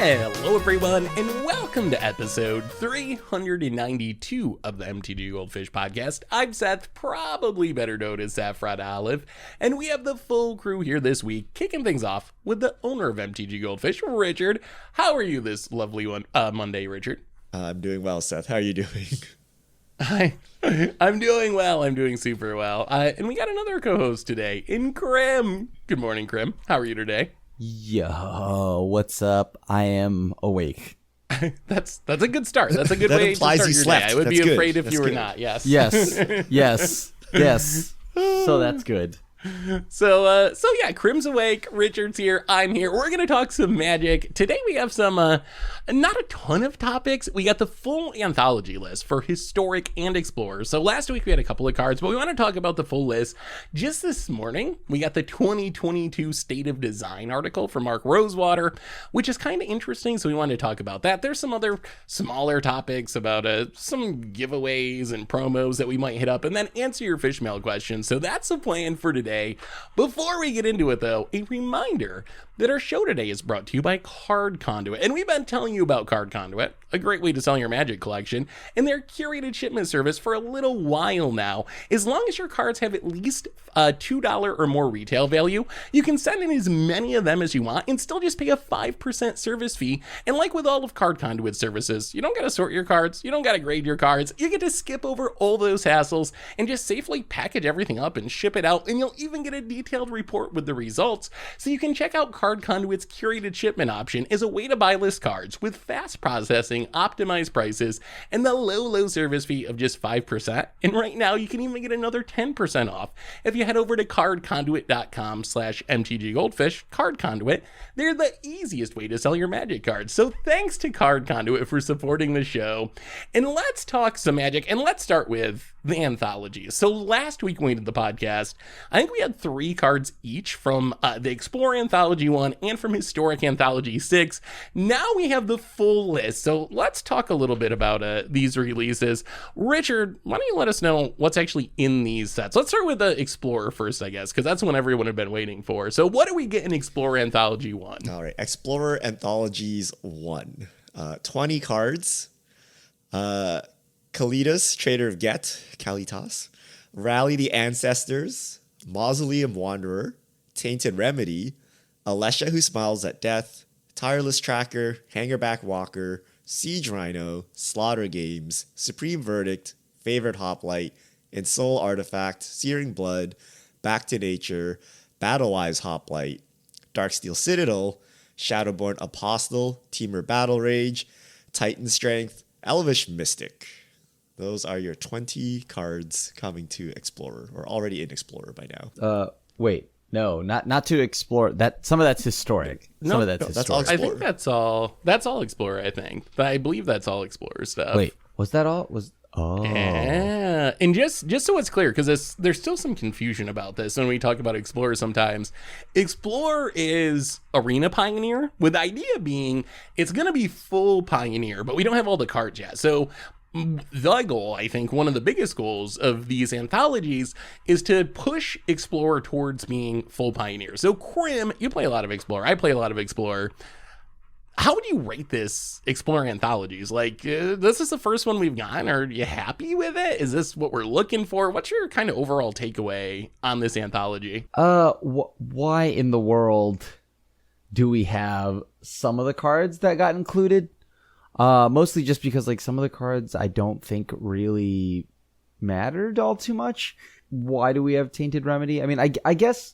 Hello everyone, and welcome to episode 392 of the MTG Goldfish podcast. I'm Seth, probably better known as Saffron Olive, and we have the full crew here this week, kicking things off with the owner of MTG Goldfish, Richard. How are you this lovely Monday, Richard? I'm doing well, Seth. How are you doing? I'm doing well. I'm doing super well. And we got another co-host today in Krim. Good morning, Krim. How are you today? Yo, what's up? I am awake. That's a good start. That's a good way to start your day. I would be afraid if you were not. Yes. Yes. So that's good. So yeah, Krim's awake, Richard's here, I'm here. We're going to talk some Magic. Today we have some, not a ton of topics. We got the full anthology list for Historic and Explorer. So last week we had a couple of cards, but we want to talk about the full list. Just this morning, we got the 2022 State of Design article from Mark Rosewater, which is kind of interesting, so we wanted to talk about that. There's some other smaller topics about some giveaways and promos that we might hit up, and then answer your fish mail questions. So that's the plan for today. Before we get into it though, a reminder that our show today is brought to you by Card Conduit. And we've been telling you about Card Conduit, a great way to sell your Magic collection, and their curated shipment service for a little while now. As long as your cards have at least $2 or more retail value, you can send in as many of them as you want and still just pay a 5% service fee. And like with all of Card Conduit services, you don't got to sort your cards, you don't got to grade your cards, you get to skip over all those hassles and just safely package everything up and ship it out, and you'll even get a detailed report with the results. So you can check out Card Conduit's curated shipment option as a way to buy list cards with fast processing, optimized prices, and the low service fee of just 5%. And right now you can even get another 10% off if you head over to cardconduit.com/mtggoldfish. Card Conduit, they're the easiest way to sell your Magic cards. So thanks to Card Conduit for supporting the show. And let's talk some Magic, and let's start with the anthologies. So last week when we did the podcast, I think we had 3 cards each from the Explorer Anthology 1 and from Historic Anthology 6. Now we have the full list. So let's talk a little bit about these releases. Richard, why don't you let us know what's actually in these sets? Let's start with the Explorer first, I guess, because that's what everyone had been waiting for. So what do we get in Explorer Anthology 1? All right, Explorer Anthologies 1. 20 cards. Kalitas, Trader of Get, Kalitas. Rally the Ancestors. Mausoleum Wanderer. Tainted Remedy. Alesha Who Smiles at Death. Tireless Tracker. Hangerback Walker. Siege Rhino. Slaughter Games. Supreme Verdict. Favorite Hoplite. Ensoul Artifact. Searing Blood. Back to Nature. Battlewise Hoplite. Darksteel Citadel. Shadowborn Apostle. Teamer Battle Rage. Titan Strength. Elvish Mystic. Those are your 20 cards coming to Explorer, or already in Explorer by now. Wait, no, not to Explore. That some of that's historic. Some of that's historic. That's all Explorer. I think that's all Explorer, I think. I believe that's all Explorer stuff. Wait, was that all? Yeah. And just so it's clear, because there's still some confusion about this when we talk about Explorer sometimes. Explorer is Arena Pioneer, with the idea being it's going to be full Pioneer, but we don't have all the cards yet. So the goal, I think, one of the biggest goals of these anthologies is to push Explorer towards being full Pioneer. So Krim, you play a lot of Explorer. I play a lot of Explorer. How would you rate this Explorer Anthologies? Like, this is the first one we've gotten. Are you happy with it? Is this what we're looking for? What's your kind of overall takeaway on this anthology? Why in the world do we have some of the cards that got included? Mostly just because like some of the cards I don't think really mattered all too much. Why do we have Tainted Remedy? I mean, I guess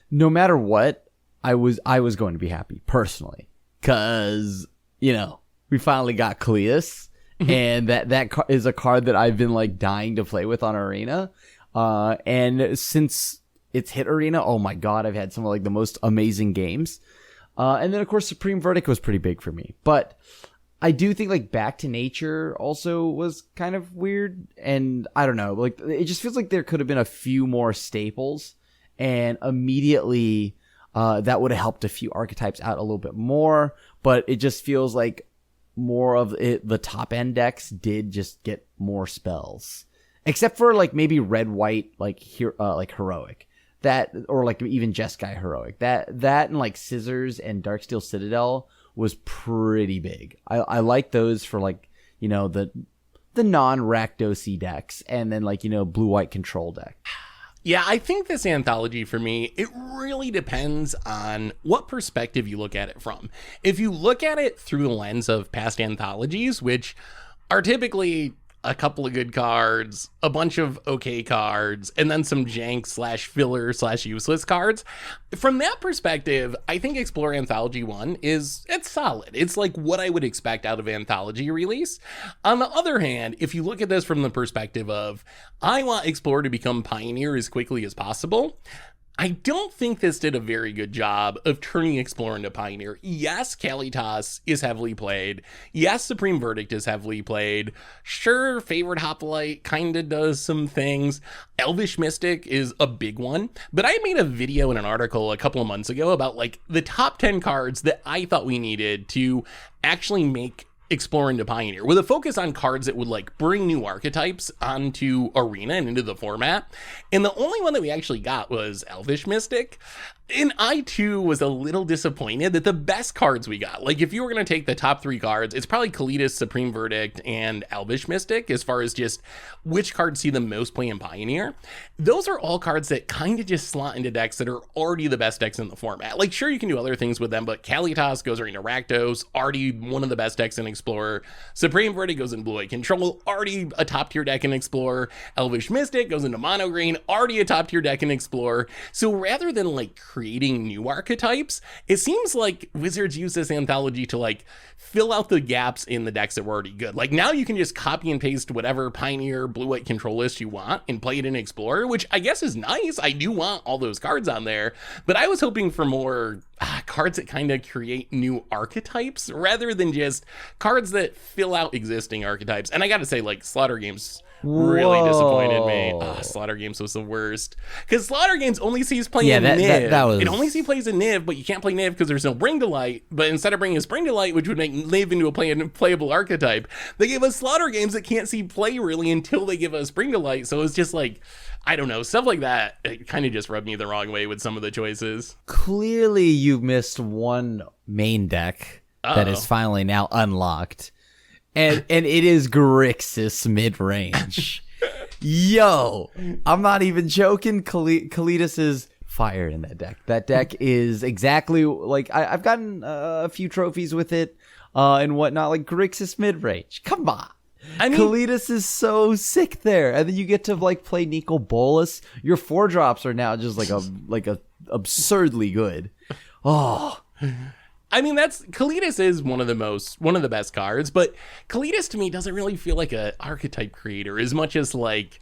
no matter what, I was going to be happy personally, because we finally got Cleus, and that is a card that I've been like dying to play with on Arena, and since it's hit Arena, oh my god, I've had some of like the most amazing games, and then of course Supreme Verdict was pretty big for me, but I do think like Back to Nature also was kind of weird, and I don't know, like it just feels like there could have been a few more staples, and immediately that would have helped a few archetypes out a little bit more, but it just feels like more of it, the top end decks did just get more spells, except for like maybe red white like heroic. That, or like even Jeskai Heroic. That and like Scissors and Darksteel Citadel was pretty big. I like those for like, you know, the non-Rakdos decks, and then like, you know, blue-white control deck. Yeah, I think this anthology for me, it really depends on what perspective you look at it from. If you look at it through the lens of past anthologies, which are typically a couple of good cards, a bunch of okay cards, and then some jank / filler / useless cards. From that perspective, I think Explorer Anthology 1 it's solid. It's like what I would expect out of Anthology release. On the other hand, if you look at this from the perspective of, I want Explorer to become Pioneer as quickly as possible, I don't think this did a very good job of turning Explorer into Pioneer. Yes, Kalitas is heavily played. Yes, Supreme Verdict is heavily played. Sure, Favorite Hoplite kind of does some things. Elvish Mystic is a big one. But I made a video and an article a couple of months ago about like the top 10 cards that I thought we needed to actually make Explorer into Pioneer, with a focus on cards that would like bring new archetypes onto Arena and into the format. And the only one that we actually got was Elvish Mystic. And I too was a little disappointed that the best cards we got, like if you were going to take the top 3 cards, it's probably Kalitas, Supreme Verdict, and Elvish Mystic as far as just which cards see the most play in Pioneer. Those are all cards that kind of just slot into decks that are already the best decks in the format. Like sure, you can do other things with them, but Kalitas goes right into Rakdos, already one of the best decks in Explorer. Supreme Verdict goes in Blue-White Control, already a top tier deck in Explorer. Elvish Mystic goes into Mono Green, already a top tier deck in Explorer. So rather than like creating new archetypes, it seems like Wizards use this anthology to like fill out the gaps in the decks that were already good. Like now you can just copy and paste whatever Pioneer blue-white control list you want and play it in Explorer, which I guess is nice. I do want all those cards on there, but I was hoping for more cards that kind of create new archetypes rather than just cards that fill out existing archetypes. And I gotta say, like, Slaughter Games really disappointed me. Slaughter Games was the worst, because Slaughter Games only sees playing Niv. That was... It only plays in Niv, but you can't play Niv because there's no Bring to Light. But instead of bringing us Bring to Light, which would make Niv into a playable archetype, they gave us Slaughter Games that can't see play really until they give us Bring to Light. So it's just like, I don't know, stuff like that. It kind of just rubbed me the wrong way with some of the choices. Clearly, you missed one main deck that is finally now unlocked. And it is Grixis mid-range. Yo, I'm not even joking. Kalitas is fire in that deck. That deck is exactly like I've gotten a few trophies with it and whatnot. Like Grixis mid-range. Come on. I mean, Kalitas is so sick there, and then you get to like play Nico Bolas. Your 4-drops are now just like a absurdly good. Oh. I mean, Kalitas is one of the best cards, but Kalitas to me doesn't really feel like a archetype creator as much as like,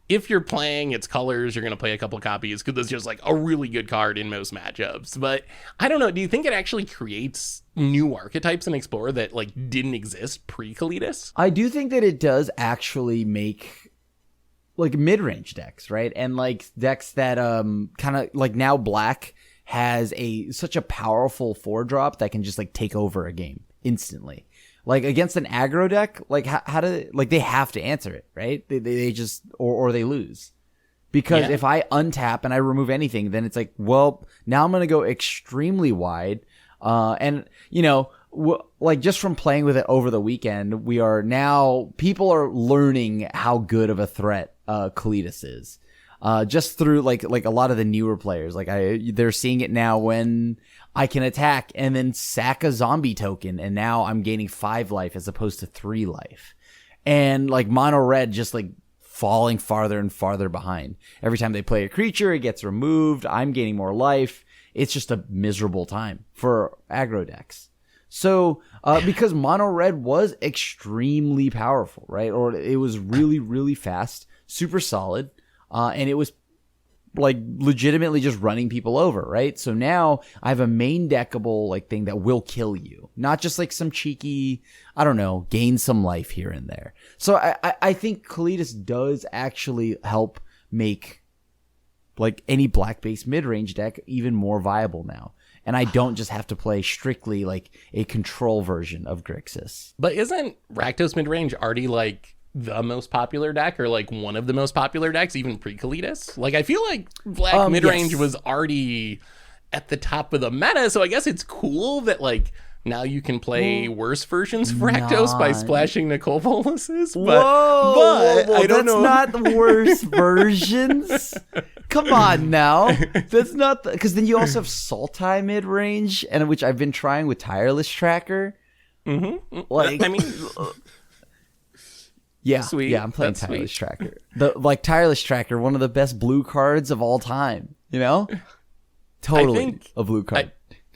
if you're playing its colors, you're going to play a couple copies because it's just like a really good card in most matchups. But I don't know. Do you think it actually creates new archetypes in Explorer that like didn't exist pre-Kalitas? I do think that it does actually make like mid-range decks, right? And like decks that kind of like now Black has such a powerful 4-drop that can just like take over a game instantly. Like against an aggro deck, like how do they have to answer it, right? They just or they lose. Because if I untap and I remove anything, then it's like, well, now I'm going to go extremely wide. And you know, like just from playing with it over the weekend, people are learning how good of a threat Kalitas is. Just through like a lot of the newer players, they're seeing it now when I can attack and then sack a zombie token, and now I'm gaining 5 life as opposed to 3 life, and like mono red just like falling farther and farther behind. Every time they play a creature, it gets removed. I'm gaining more life. It's just a miserable time for aggro decks. So because mono red was extremely powerful, right? Or it was really, really fast, super solid. And it was like legitimately just running people over, right? So now I have a main deckable like thing that will kill you, not just like some cheeky, I don't know, gain some life here and there. So I think Kalitas does actually help make like any black-based mid-range deck even more viable now. And I don't just have to play strictly like a control version of Grixis. But isn't Rakdos mid-range already like the most popular deck or like one of the most popular decks, even pre-Kalitas. Like I feel like black midrange yes. was already at the top of the meta, so I guess it's cool that like now you can play worse versions of Rakdos by splashing Nicole Bolas's. But I don't know. That's not the worst versions. Come on now. That's not because then you also have Sultai mid range, and which I've been trying with Tireless Tracker. Mm-hmm. Like, I mean, yeah, sweet. yeah, I'm playing That's Tireless sweet. Tracker. Tireless Tracker, one of the best blue cards of all time. You know, totally think a blue card.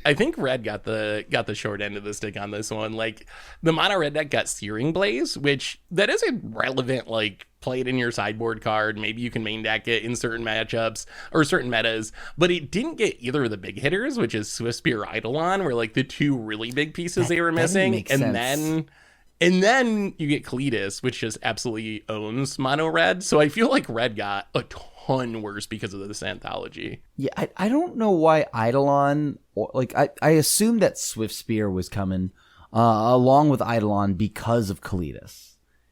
I think Red got the short end of the stick on this one. Like the mono red deck got Searing Blaze, which that is a relevant like play it in your sideboard card. Maybe you can main deck it in certain matchups or certain metas, but it didn't get either of the big hitters, which is Swift Spear Eidolon, were like the two really big pieces they were missing. And then you get Kalitas, which just absolutely owns mono red. So I feel like Red got a ton worse because of this anthology. Yeah, I don't know why Eidolon, or like I assumed that Swift Spear was coming along with Eidolon because of Kalitas.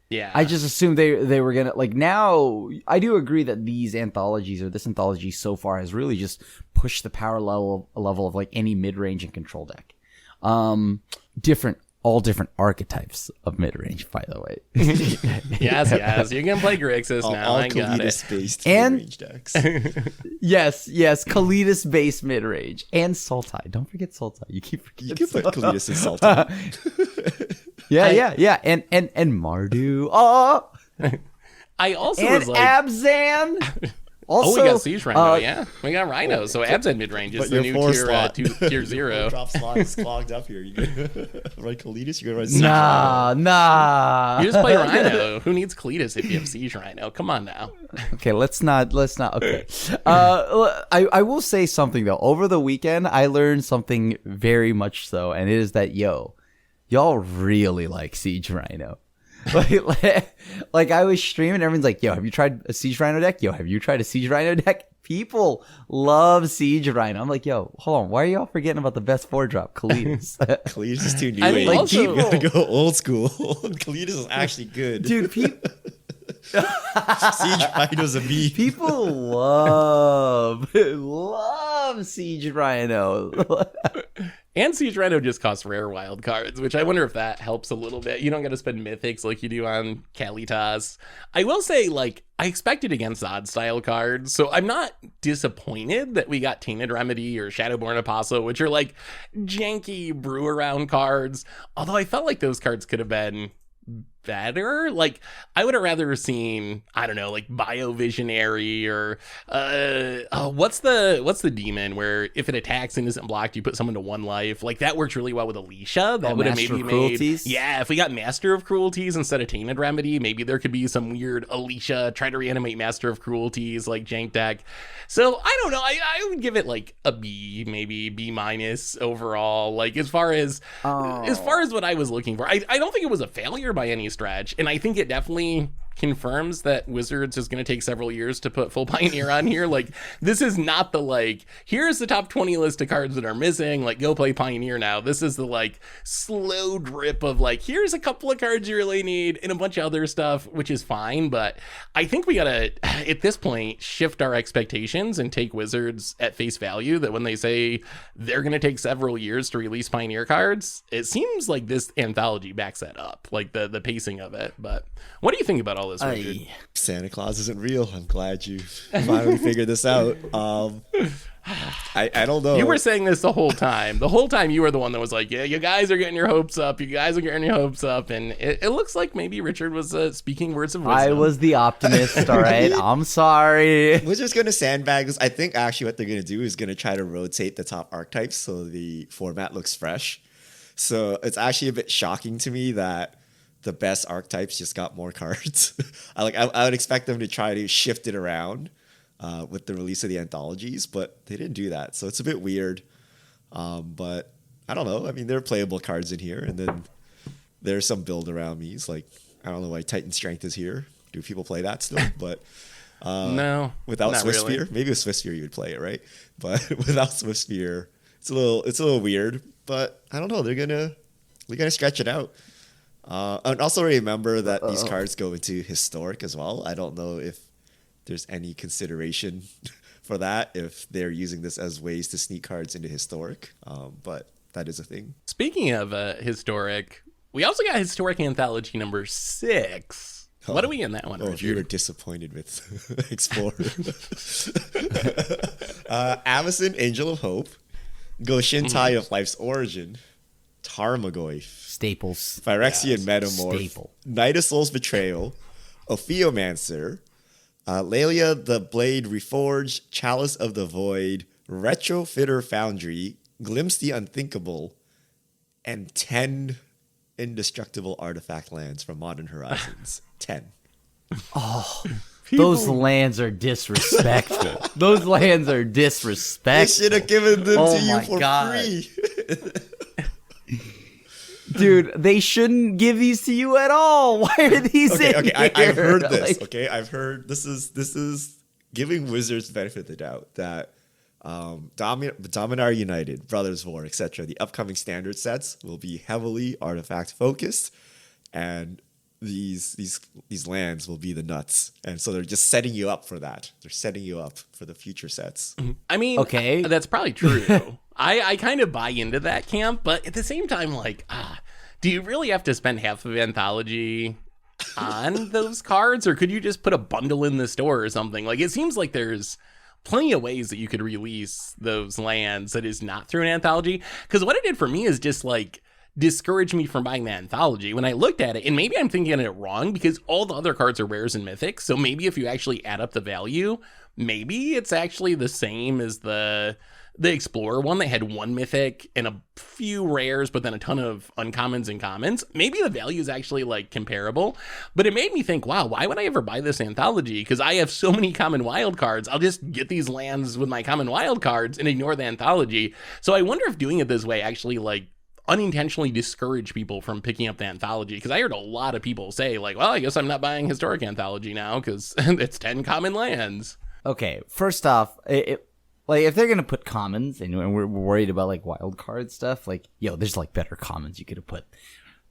Yeah. I just assumed they were gonna like. Now I do agree that these anthologies or this anthology so far has really just pushed the power level of like any mid range and control deck. All different archetypes of mid range, by the way. yes. You can play Grixis now. All I got it. Kalitas-based And- range decks. yes, Kalitas base mid range and Sultai. Don't forget Sultai. You keep forgetting. You can put Kalitas in Sultai. Yeah, and Mardu. Oh, I also and was like, Abzan. Also, we got Siege Rhino, yeah. We got Rhino, so Abzan mid-range is But the your new four tier, slot. tier 0. Drop slot is clogged up here. You gonna run Kalitas? You gonna run Siege Rhino? Nah. You just play Rhino. Who needs Cletus if you have Siege Rhino? Come on now. Okay, let's not. Okay. I will say something though. Over the weekend, I learned something very much so, and it is that y'all really like Siege Rhino. like I was streaming, everyone's like, "Yo, have you tried a Siege Rhino deck? Yo, have you tried a Siege Rhino deck?" People love Siege Rhino. I'm like, "Yo, hold on, why are y'all forgetting about the best 4-drop, Kalitas?" Kalitas is too new I mean, age. also- You gotta go old school. Kalitas is actually good. Dude, Siege Rhino's a beef. people love Siege Rhino. And Siege Rhino just costs rare wild cards, which I wonder if that helps a little bit. You don't got to spend mythics like you do on Kalitas. I will say, like, I expected against odd style cards, so I'm not disappointed that we got Tainted Remedy or Shadowborn Apostle, which are like janky brew around cards. Although I felt like those cards could have been better. Like I would have rather seen, I don't know, like Biovisionary or what's the demon where if it attacks and isn't blocked you put someone to 1 life. Like that works really well with Alicia. That would have Master maybe of made Cruelties? Yeah, if we got Master of Cruelties instead of Tainted Remedy, maybe there could be some weird Alicia try to reanimate Master of Cruelties like jank deck. So I don't know, I would give it like a B, maybe B minus overall. Like as far as what I was looking for, I don't think it was a failure by any stretch, and I think it definitely confirms that Wizards is going to take several years to put full Pioneer on here. Like this is not the like here's the top 20 list of cards that are missing, like go play Pioneer now. This is the like slow drip of like here's a couple of cards you really need and a bunch of other stuff, which is fine, but I think we gotta at this point shift our expectations and take Wizards at face value, that when they say they're going to take several years to release Pioneer cards, it seems like this anthology backs that up, like the pacing of it. But what do you think about all this, Richard? Santa Claus isn't real. I'm glad you finally figured this out. I don't know. You were saying this the whole time. The whole time you were the one that was like, yeah, you guys are getting your hopes up. You guys are getting your hopes up. And it looks like maybe Richard was speaking words of wisdom. I was the optimist, all right? I'm sorry. We're just going to sandbag this. I think actually what they're going to do is going to try to rotate the top archetypes so the format looks fresh. So it's actually a bit shocking to me that the best archetypes just got more cards. I would expect them to try to shift it around with the release of the anthologies, but they didn't do that. So it's a bit weird. But I don't know. I mean, there are playable cards in here, and then there's some build around me's. Like, I don't know why Titan Strength is here. Do people play that still? But no, without not Swift really. Spear, maybe with Swift Spear you would play it, right? But without Swift Spear, it's a little weird. But I don't know. They're gonna stretch it out. And also remember that these cards go into historic as well. I don't know if there's any consideration for that, if they're using this as ways to sneak cards into historic, but that is a thing. Speaking of historic, we also got Historic Anthology number 6. What are we in that one, Richard? If you were disappointed with Explorer. Amazon, Angel of Hope, Goshintai of Life's Origin, Tarmogoyf, Staples. Phyrexian Metamorph, Staple. Knight of Souls Betrayal, Ophiomancer, Lelia the Blade Reforged, Chalice of the Void, Retrofitter Foundry, Glimpse the Unthinkable, and 10 indestructible artifact lands from Modern Horizons. 10. Oh, those lands are disrespectful. Those lands are disrespectful. They should have given them to you for free. Dude, they shouldn't give these to you at all. Why are these in here? I've heard this. I've heard this is giving Wizards the benefit of the doubt that Dominar United, Brothers War, etc. The upcoming standard sets will be heavily artifact focused, and these lands will be the nuts. And so they're just setting you up for that. They're setting you up for the future sets. I mean, okay, that's probably true. I kind of buy into that camp, but at the same time, like, do you really have to spend half of Anthology on those cards, or could you just put a bundle in the store or something? Like, it seems like there's plenty of ways that you could release those lands that is not through an Anthology. Because what it did for me is just like discourage me from buying the Anthology when I looked at it. And maybe I'm thinking it wrong because all the other cards are rares and mythics. So maybe if you actually add up the value, maybe it's actually the same as the Explorer one. They had one mythic and a few rares, but then a ton of uncommons and commons. Maybe the value is actually like comparable, but it made me think, wow, why would I ever buy this Anthology? Because I have so many common wild cards. I'll just get these lands with my common wild cards and ignore the Anthology. So I wonder if doing it this way actually like unintentionally discourage people from picking up the Anthology, because I heard a lot of people say like, well, I guess I'm not buying Historic Anthology now because it's 10 common lands. Okay, first off, like, if they're gonna put commons and we're worried about like wild card stuff, like, yo, there's like better commons you could have put.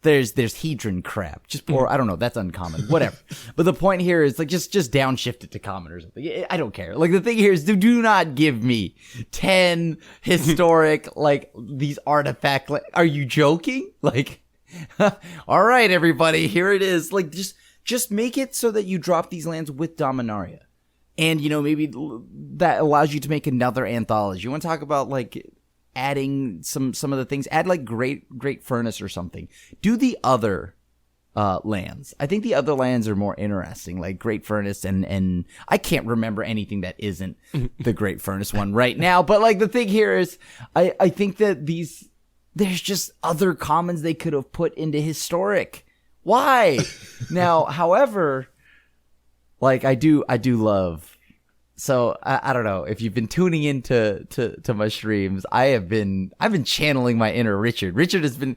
There's Hedron Crab, or I don't know, that's uncommon, whatever. But the point here is like just downshift it to common or something. I don't care. Like, the thing here is do not give me 10 historic like these artifact. Are you joking? Like, all right, everybody, here it is. Like, just make it so that you drop these lands with Dominaria. And, you know, maybe that allows you to make another Anthology. You want to talk about, like, adding some of the things? Add, like, Great Furnace or something. Do the other lands. I think the other lands are more interesting, like Great Furnace and I can't remember anything that isn't the Great Furnace one right now. But, like, the thing here is I think that there's just other commons they could have put into Historic. Why? Now, however, like, I do love. So I don't know if you've been tuning into to my streams. I've been channeling my inner Richard. Richard has been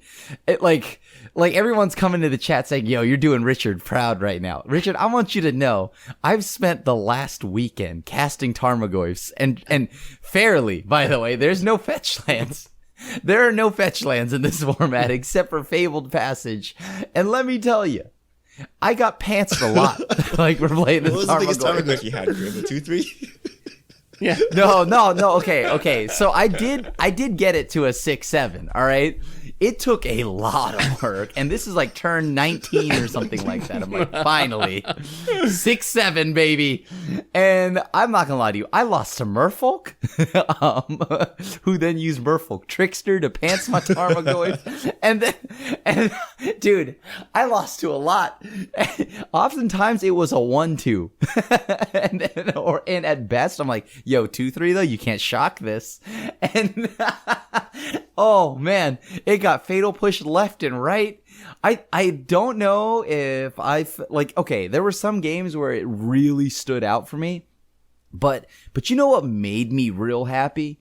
like everyone's coming to the chat saying, "Yo, you're doing Richard proud right now." Richard, I want you to know I've spent the last weekend casting Tarmogoyfs and fairly, by the way, there's no fetch lands. There are no fetch lands in this format except for Fabled Passage, and let me tell you, I got pantsed a lot. Like, we're playing this. What was the biggest Tarmogoyf you had, Grim? A 2/3? Yeah. No. Okay. So I did get it to a 6/7. All right. It took a lot of work, and this is like turn 19 or something like that. I'm like, finally, 6/7, baby. And I'm not gonna lie to you, I lost to Merfolk, who then used Merfolk Trickster to pants my Tarmogoyf, and dude, I lost to a lot. Oftentimes it was a 1-2, and at best I'm like, yo, 2-3 though, you can't shock this, and oh man, it got fatal push left and right. I don't know if okay, there were some games where it really stood out for me, but you know what made me real happy?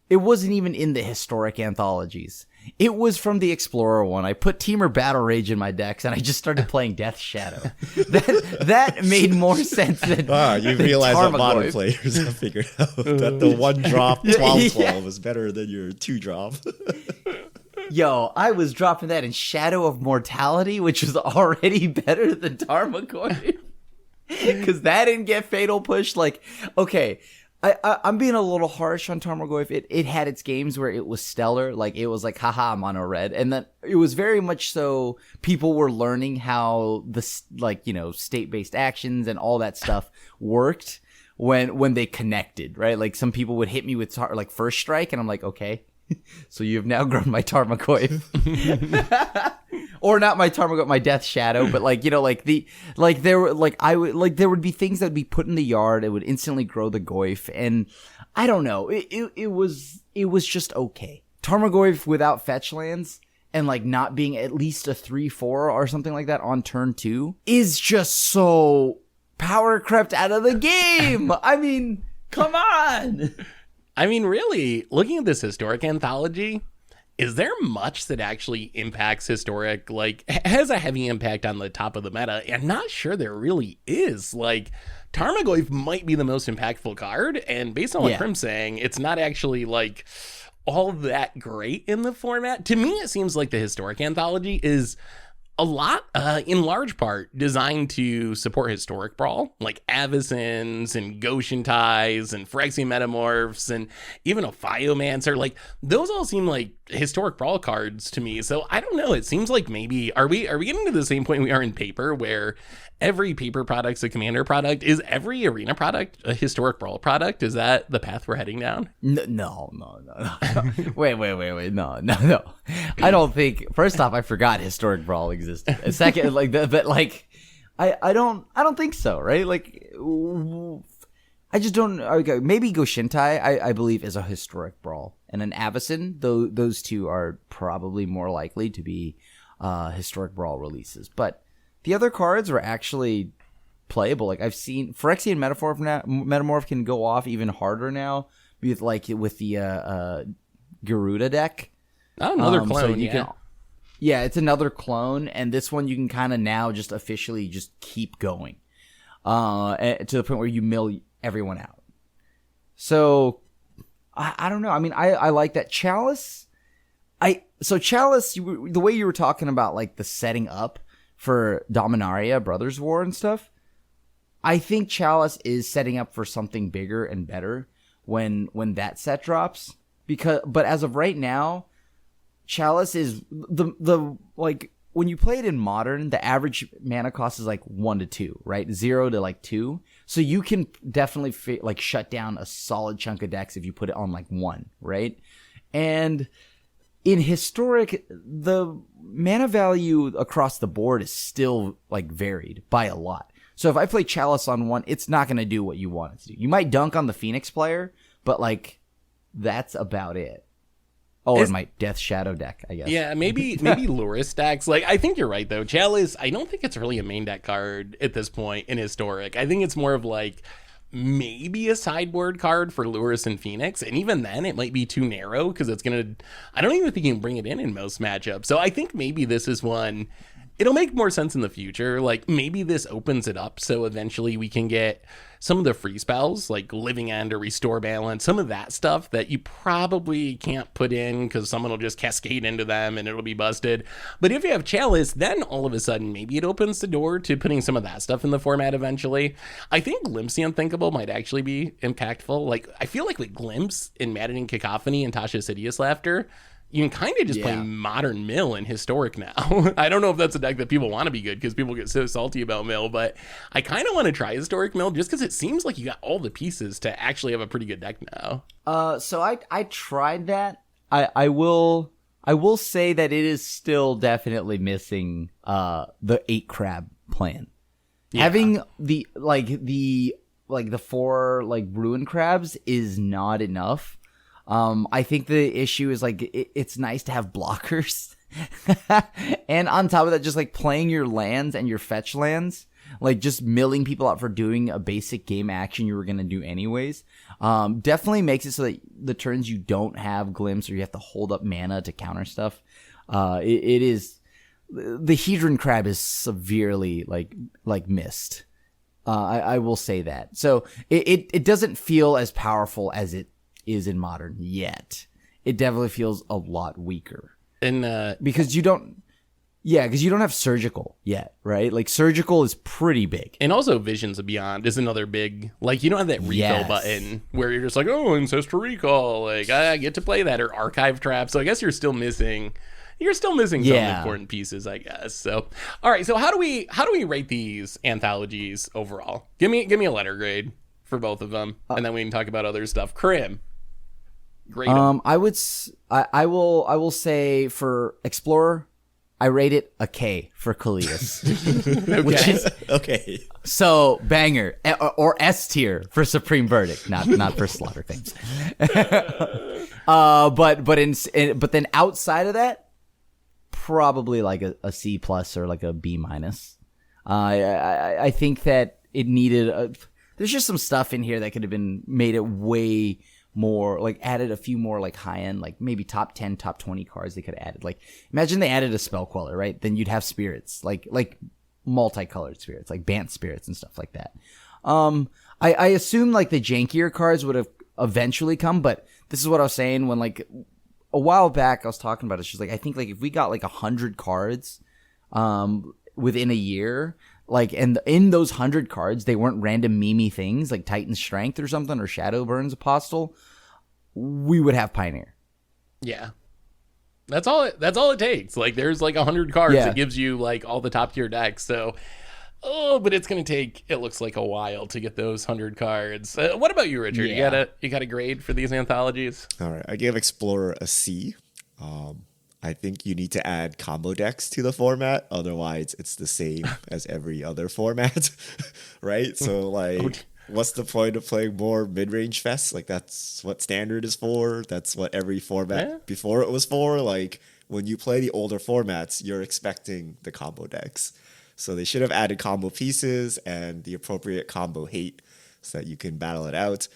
It wasn't even in the historic anthologies. It was from the Explorer one. I put Teamer Battle Rage in my decks, and I just started playing Death Shadow. That made more sense than you realize what modern players have figured out. That the 1-drop 12/12 is better than your 2-drop. Yo, I was dropping that in Shadow of Mortality, which was already better than Tarmogoyf. Because that didn't get Fatal Push. Like, okay, I'm being a little harsh on Tarmogoyf. It had its games where it was stellar. Like, it was like, haha, mono red. And then it was very much so people were learning how the, like, you know, state-based actions and all that stuff worked when they connected, right? Like, some people would hit me with, like, First Strike, and I'm like, okay. So you have now grown my Tarmogoyf. Or not my Tarmogoyf, my Death Shadow, but like, you know, like there would be things that would be put in the yard, it would instantly grow the Goyf, and I don't know, it was just okay. Tarmogoyf without fetch lands and like not being at least a 3/4 or something like that on turn 2 is just so power crept out of the game. I mean, come on. I mean, really, looking at this historic anthology, is there much that actually impacts historic, like, has a heavy impact on the top of the meta? I'm not sure there really is. Like, Tarmogoyf might be the most impactful card, and based on what Crim's saying, it's not actually, like, all that great in the format. To me, it seems like the historic anthology is a lot, in large part, designed to support historic brawl, like Avacens and Goshen Ties and Phyrexian Metamorphs and even a Phiomancer. Like, those all seem like historic brawl cards to me. So I don't know. It seems like maybe are we getting to the same point we are in Paper, where every Paper product's a Commander product? Is every Arena product a historic brawl product? Is that the path we're heading down? No. Wait. No. I don't think. First off, I forgot historic brawl existed. And second, like but like, I don't think so. Right? Like, I just don't. Okay, maybe Goshintai, I believe, is a historic brawl, and an Avacyn, though those two are probably more likely to be historic brawl releases. But the other cards are actually playable. Like, I've seen Phyrexian Metamorph can go off even harder now with the Garuda deck. Oh, another clone. So you can, it's another clone, and this one you can kind of now just officially just keep going to the point where you mill everyone out. So I don't know. I mean, I like that. Chalice. Chalice, the way you were talking about like the setting up for Dominaria, Brothers War and stuff, I think Chalice is setting up for something bigger and better when that set drops. But as of right now, Chalice is the like, when you play it in Modern, the average mana cost is like 1 to 2, right? 0 to like 2. So you can definitely like shut down a solid chunk of decks if you put it on like 1, right? And in Historic, the mana value across the board is still like varied by a lot. So if I play Chalice on 1, it's not going to do what you want it to do. You might dunk on the Phoenix player, but like, that's about it. Oh, and my Death Shadow deck, I guess. Yeah, maybe Lure stacks. Like, I think you're right, though. Chalice, I don't think it's really a main deck card at this point in Historic. I think it's more of like maybe a sideboard card for Lurrus and Phoenix, and even then it might be too narrow because it's gonna, I don't even think you can bring it in most matchups. So I think maybe this is one, it'll make more sense in the future. Like, maybe this opens it up so eventually we can get some of the free spells like Living End or Restore Balance, some of that stuff that you probably can't put in because someone will just cascade into them and it'll be busted. But if you have Chalice, then all of a sudden maybe it opens the door to putting some of that stuff in the format eventually. I think Glimpse the Unthinkable might actually be impactful. Like, I feel like with Glimpse in Maddening Cacophony and Tasha's Hideous Laughter, you can kind of just play Modern Mill and Historic now. I don't know if that's a deck that people want to be good because people get so salty about Mill, but I kind of want to try Historic Mill just because it seems like you got all the pieces to actually have a pretty good deck now. So I tried that. I will say that it is still definitely missing the 8 crab plan. Yeah. Having the 4 like ruin crabs is not enough. I think the issue is like it's nice to have blockers, and on top of that, just like playing your lands and your fetch lands, like just milling people out for doing a basic game action you were gonna do anyways. Definitely makes it so that the turns you don't have Glimpse or you have to hold up mana to counter stuff. It is, the Hedron Crab is severely like missed. I will say that. So it doesn't feel as powerful as it is in Modern yet. It definitely feels a lot weaker. And because you don't have surgical yet, right? Like surgical is pretty big. and also Visions of Beyond is another big, like, you don't have that recall Yes. button where you're just like, oh, Ancestral Recall, like I get to play that, or Archive Trap. So I guess you're still missing some important pieces, I guess. So all right, so how do we rate these anthologies overall? Give me a letter grade for both of them, and then we can talk about other stuff. Krim, grade 'em. I will say for Explorer, I rate it a K for Kalias. Which is Okay. so banger, or S tier for Supreme Verdict, not for Slaughter Things. But then outside of that, probably like a C plus or like a B minus. I think that it needed there's just some stuff in here that could have been made it way more, like added a few more like high end, like maybe top 10, top 20 cards they could have added. Like imagine they added a spell queller, right? Then you'd have spirits, like multicolored spirits, like Bant spirits and stuff like that. I assume like the jankier cards would have eventually come, but this is what I was saying when like a while back I was talking about it. She's like, I think like if we got like 100 cards within a year, like, and in those 100 cards they weren't random meme things like Titan Strength or something, or Shadowburn's Apostle, we would have Pioneer. Yeah. That's all it takes. Like there's like 100 cards Yeah. that gives you like all the top tier decks. So but it's going to take, it looks like, a while to get those 100 cards. What about you, Richard? Yeah. You got a grade for these anthologies? All right. I gave Explorer a C. I think you need to add combo decks to the format. Otherwise, it's the same as every other format, right? So, like, what's the point of playing more mid-range fests? Like, that's what Standard is for. That's what every format before it was for. Like, when you play the older formats, you're expecting the combo decks. So they should have added combo pieces and the appropriate combo hate so that you can battle it out.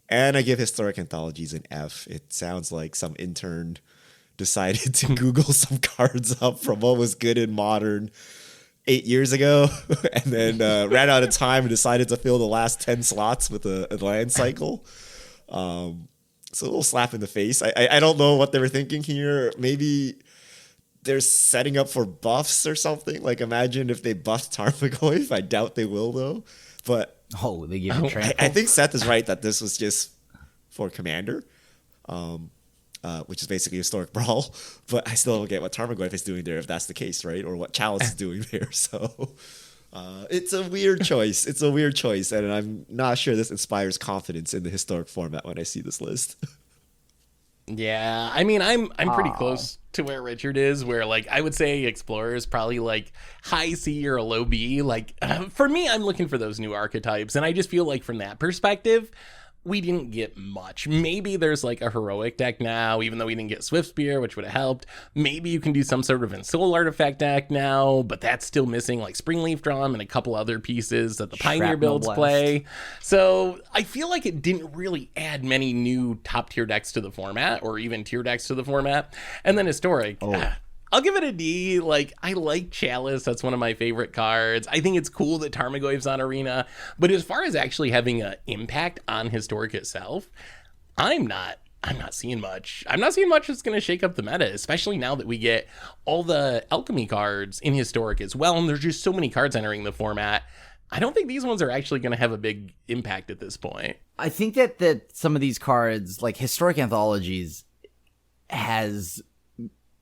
And I give Historic Anthologies an F. It sounds like some intern decided to Google some cards up from what was good in Modern 8 years ago and then ran out of time and decided to fill the last 10 slots with a land cycle. It's a little slap in the face. I don't know what they were thinking here. Maybe they're setting up for buffs or something. Like, imagine if they buffed Tarmogoyf. I doubt they will, though. But They give it trample. I think Seth is right that this was just for Commander, which is basically Historic Brawl. But I still don't get what Tarmogoyf is doing there if that's the case, right? Or what Chalice is doing there. So it's a weird choice. It's a weird choice. And I'm not sure this inspires confidence in the Historic format when I see this list. Yeah, I mean, I'm pretty close to where Richard is, where like I would say Explorer is probably like high C or a low B. Like for me, I'm looking for those new archetypes, and I just feel like from that perspective, we didn't get much. Maybe there's like a heroic deck now, even though we didn't get Swift Spear, which would have helped. Maybe you can do some sort of Ensoul Artifact deck now, but that's still missing like Springleaf Drum and a couple other pieces that the Pioneer Shrapnel builds Blast. play. So I feel like it didn't really add many new top tier decks to the format, or even tier decks to the format. And then Historic. I'll give it a D. Like, I like Chalice. That's one of my favorite cards. I think it's cool that Tarmogoyf's on Arena. But as far as actually having an impact on Historic itself, I'm not seeing much. I'm not seeing much that's going to shake up the meta, especially now that we get all the Alchemy cards in Historic as well. And there's just so many cards entering the format. I don't think these ones are actually going to have a big impact at this point. I think that some of these cards, like Historic Anthologies, has...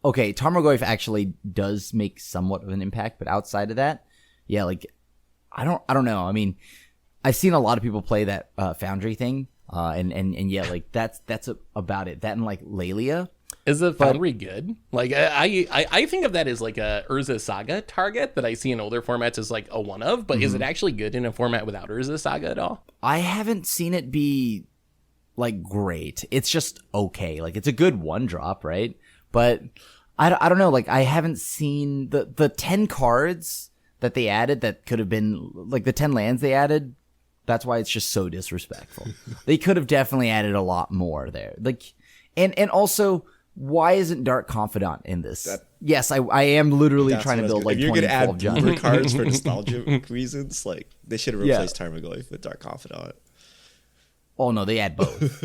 Okay, Tarmogoyf actually does make somewhat of an impact, but outside of that, yeah, like I don't know. I mean, I've seen a lot of people play that Foundry thing, and yeah, like that's about it. That and like Lelia. Is the Foundry good? Like I think of that as like a Urza Saga target that I see in older formats as like a one of, but is it actually good in a format without Urza Saga at all? I haven't seen it be like great. It's just okay. Like it's a good one drop, right? But I don't know, like I haven't seen the 10 cards that they added that could have been like the 10 lands they added. That's why it's just so disrespectful. They could have definitely added a lot more there. Like, and also, why isn't Dark Confidant in this? Yes, I am literally trying to build like 20 If you're gonna add Jund. boomer cards for nostalgia reasons, like they should have replaced Tarmogoyf with Dark Confidant. Oh no, they add both.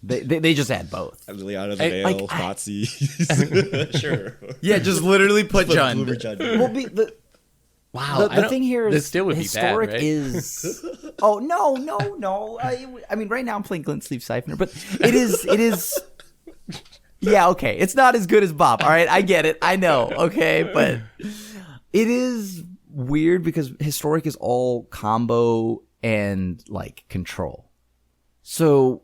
they just add both. Liliana the Veil, Nazi. Sure. Yeah, just literally put Jund. Well, Wow. The thing here is this still would historic be bad, right? is. Oh no! I mean, right now I'm playing Glint Sleeve Siphoner, but it is. Yeah, okay. It's not as good as Bop. All right, I get it. I know. Okay, but it is weird because historic is all combo and like control. So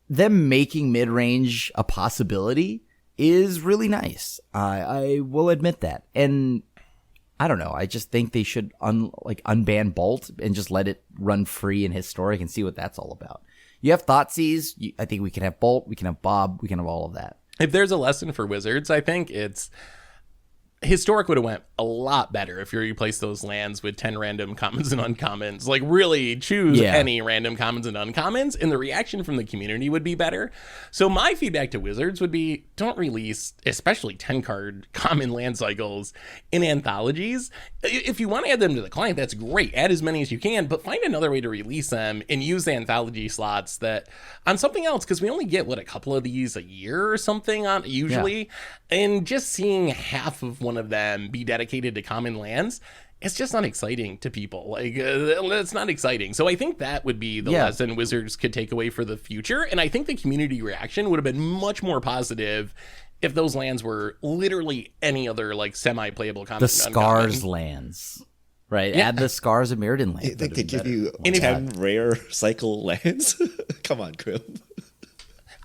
them making mid range a possibility is really nice. I will admit that, and I don't know. I just think they should unban Bolt and just let it run free in historic and see what that's all about. You have Thoughtseize. I think we can have Bolt. We can have Bob. We can have all of that. If there's a lesson for Wizards, I think it's historic would have went a lot better if you replaced those lands with 10 random commons and uncommons. Like, really choose any random commons and uncommons, and the reaction from the community would be better. So my feedback to Wizards would be, don't release especially 10 card common land cycles in anthologies. If you want to add them to the client, that's great. Add as many as you can, but find another way to release them and use the anthology slots that on something else, because we only get a couple of these a year or something on usually. And just seeing half of one of them be dedicated to common lands, it's just not exciting to people. Like, it's not exciting. So I think that would be the lesson Wizards could take away for the future. And I think the community reaction would have been much more positive if those lands were literally any other like semi-playable common. The Scars lands. Right, add the Scars of Mirrodin land. I think they give you 10 rare cycle lands. Come on, Krim.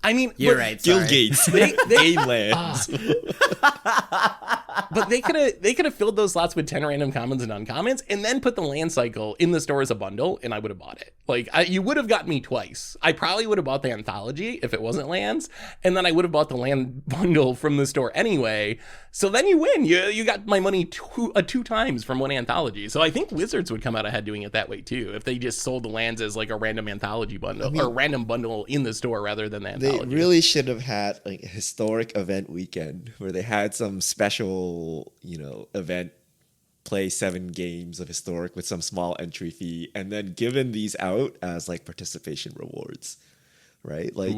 I mean, you're right. Guildgates, game lands. But they could have filled those slots with 10 random commons and uncommons, and then put the land cycle in the store as a bundle, and I would have bought it. Like, you would have got me twice. I probably would have bought the anthology if it wasn't lands, and then I would have bought the land bundle from the store anyway. So then you win. You got my money two times from one anthology. So I think Wizards would come out ahead doing it that way too, if they just sold the lands as like a random anthology bundle, or random bundle in the store rather than the anthology. They really should have had like a historic event weekend where they had some special, event, play 7 games of historic with some small entry fee, and then given these out as like participation rewards, right? Like,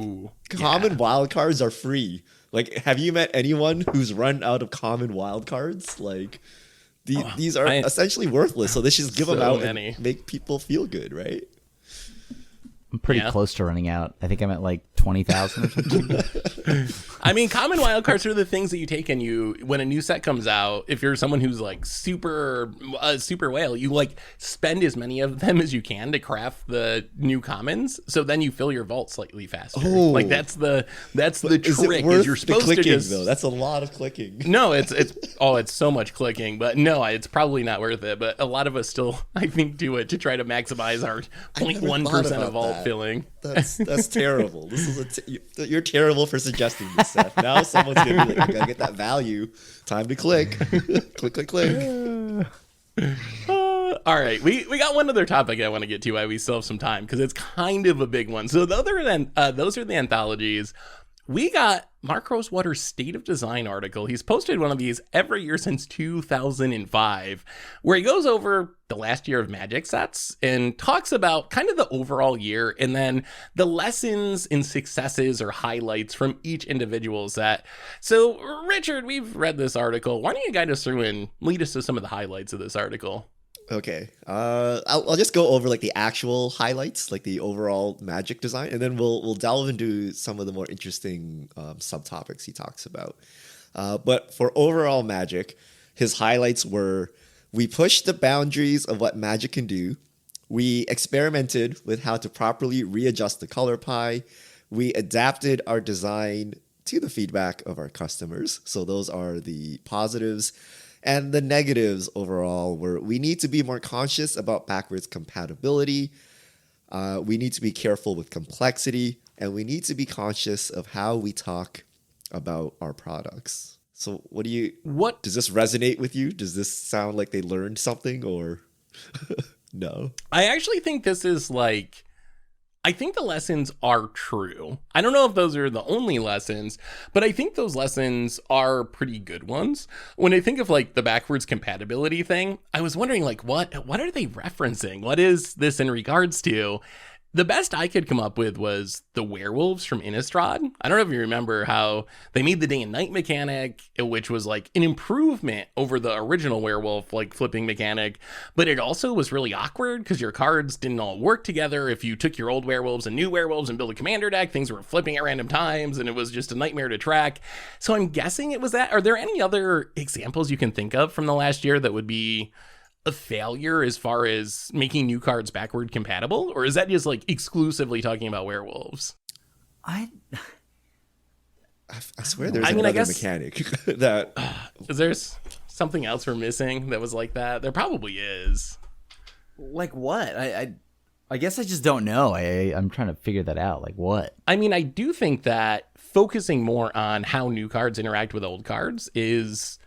common wildcards are free. Like, have you met anyone who's run out of common wildcards? Like, these are essentially worthless, so they should just give them out and make people feel good, right? I'm pretty close to running out. I think I'm at like 20,000 or something. I mean, common wildcards are the things that you take and when a new set comes out, if you're someone who's like super whale, you like spend as many of them as you can to craft the new commons. So then you fill your vault slightly faster. Oh, like that's the trick. Is you're supposed clicking, to just, though? That's a lot of clicking. No, it's so much clicking, but no, it's probably not worth it. But a lot of us still, I think, do it to try to maximize our 0.1% of vault filling. That's terrible. This is you're terrible for suggesting this, Seth. Now someone's gonna be like, I gotta get that value. Time to click. click. All right, we got one other topic I want to get to while we still have some time, because it's kind of a big one. So those are the anthologies. We got Mark Rosewater's State of Design article. He's posted one of these every year since 2005, where he goes over the last year of Magic sets and talks about kind of the overall year and then the lessons and successes or highlights from each individual set. So, Richard, we've read this article. Why don't you guide us through and lead us to some of the highlights of this article? Okay. I'll just go over like the actual highlights, like the overall Magic design, and then we'll delve into some of the more interesting subtopics he talks about. But for overall Magic, his highlights were: we pushed the boundaries of what Magic can do. We experimented with how to properly readjust the color pie. We adapted our design to the feedback of our customers. So those are the positives. And the negatives overall were: we need to be more conscious about backwards compatibility. We need to be careful with complexity. And we need to be conscious of how we talk about our products. So what does this resonate with you? Does this sound like they learned something, or no? I actually think this is like, I think the lessons are true. I don't know if those are the only lessons, but I think those lessons are pretty good ones. When I think of like the backwards compatibility thing, I was wondering like, what are they referencing? What is this in regards to? The best I could come up with was the werewolves from Innistrad. I don't know if you remember how they made the day and night mechanic, which was like an improvement over the original werewolf, like flipping mechanic, but it also was really awkward because your cards didn't all work together. If you took your old werewolves and new werewolves and built a commander deck, things were flipping at random times and it was just a nightmare to track. So I'm guessing it was that. Are there any other examples you can think of from the last year that would be a failure as far as making new cards backward compatible, or is that just like exclusively talking about werewolves? I swear there's another mechanic that is there something else we're missing that was like that? There probably is. Like what? I guess I just don't know. I'm trying to figure that out. Like what? I mean, I do think that focusing more on how new cards interact with old cards is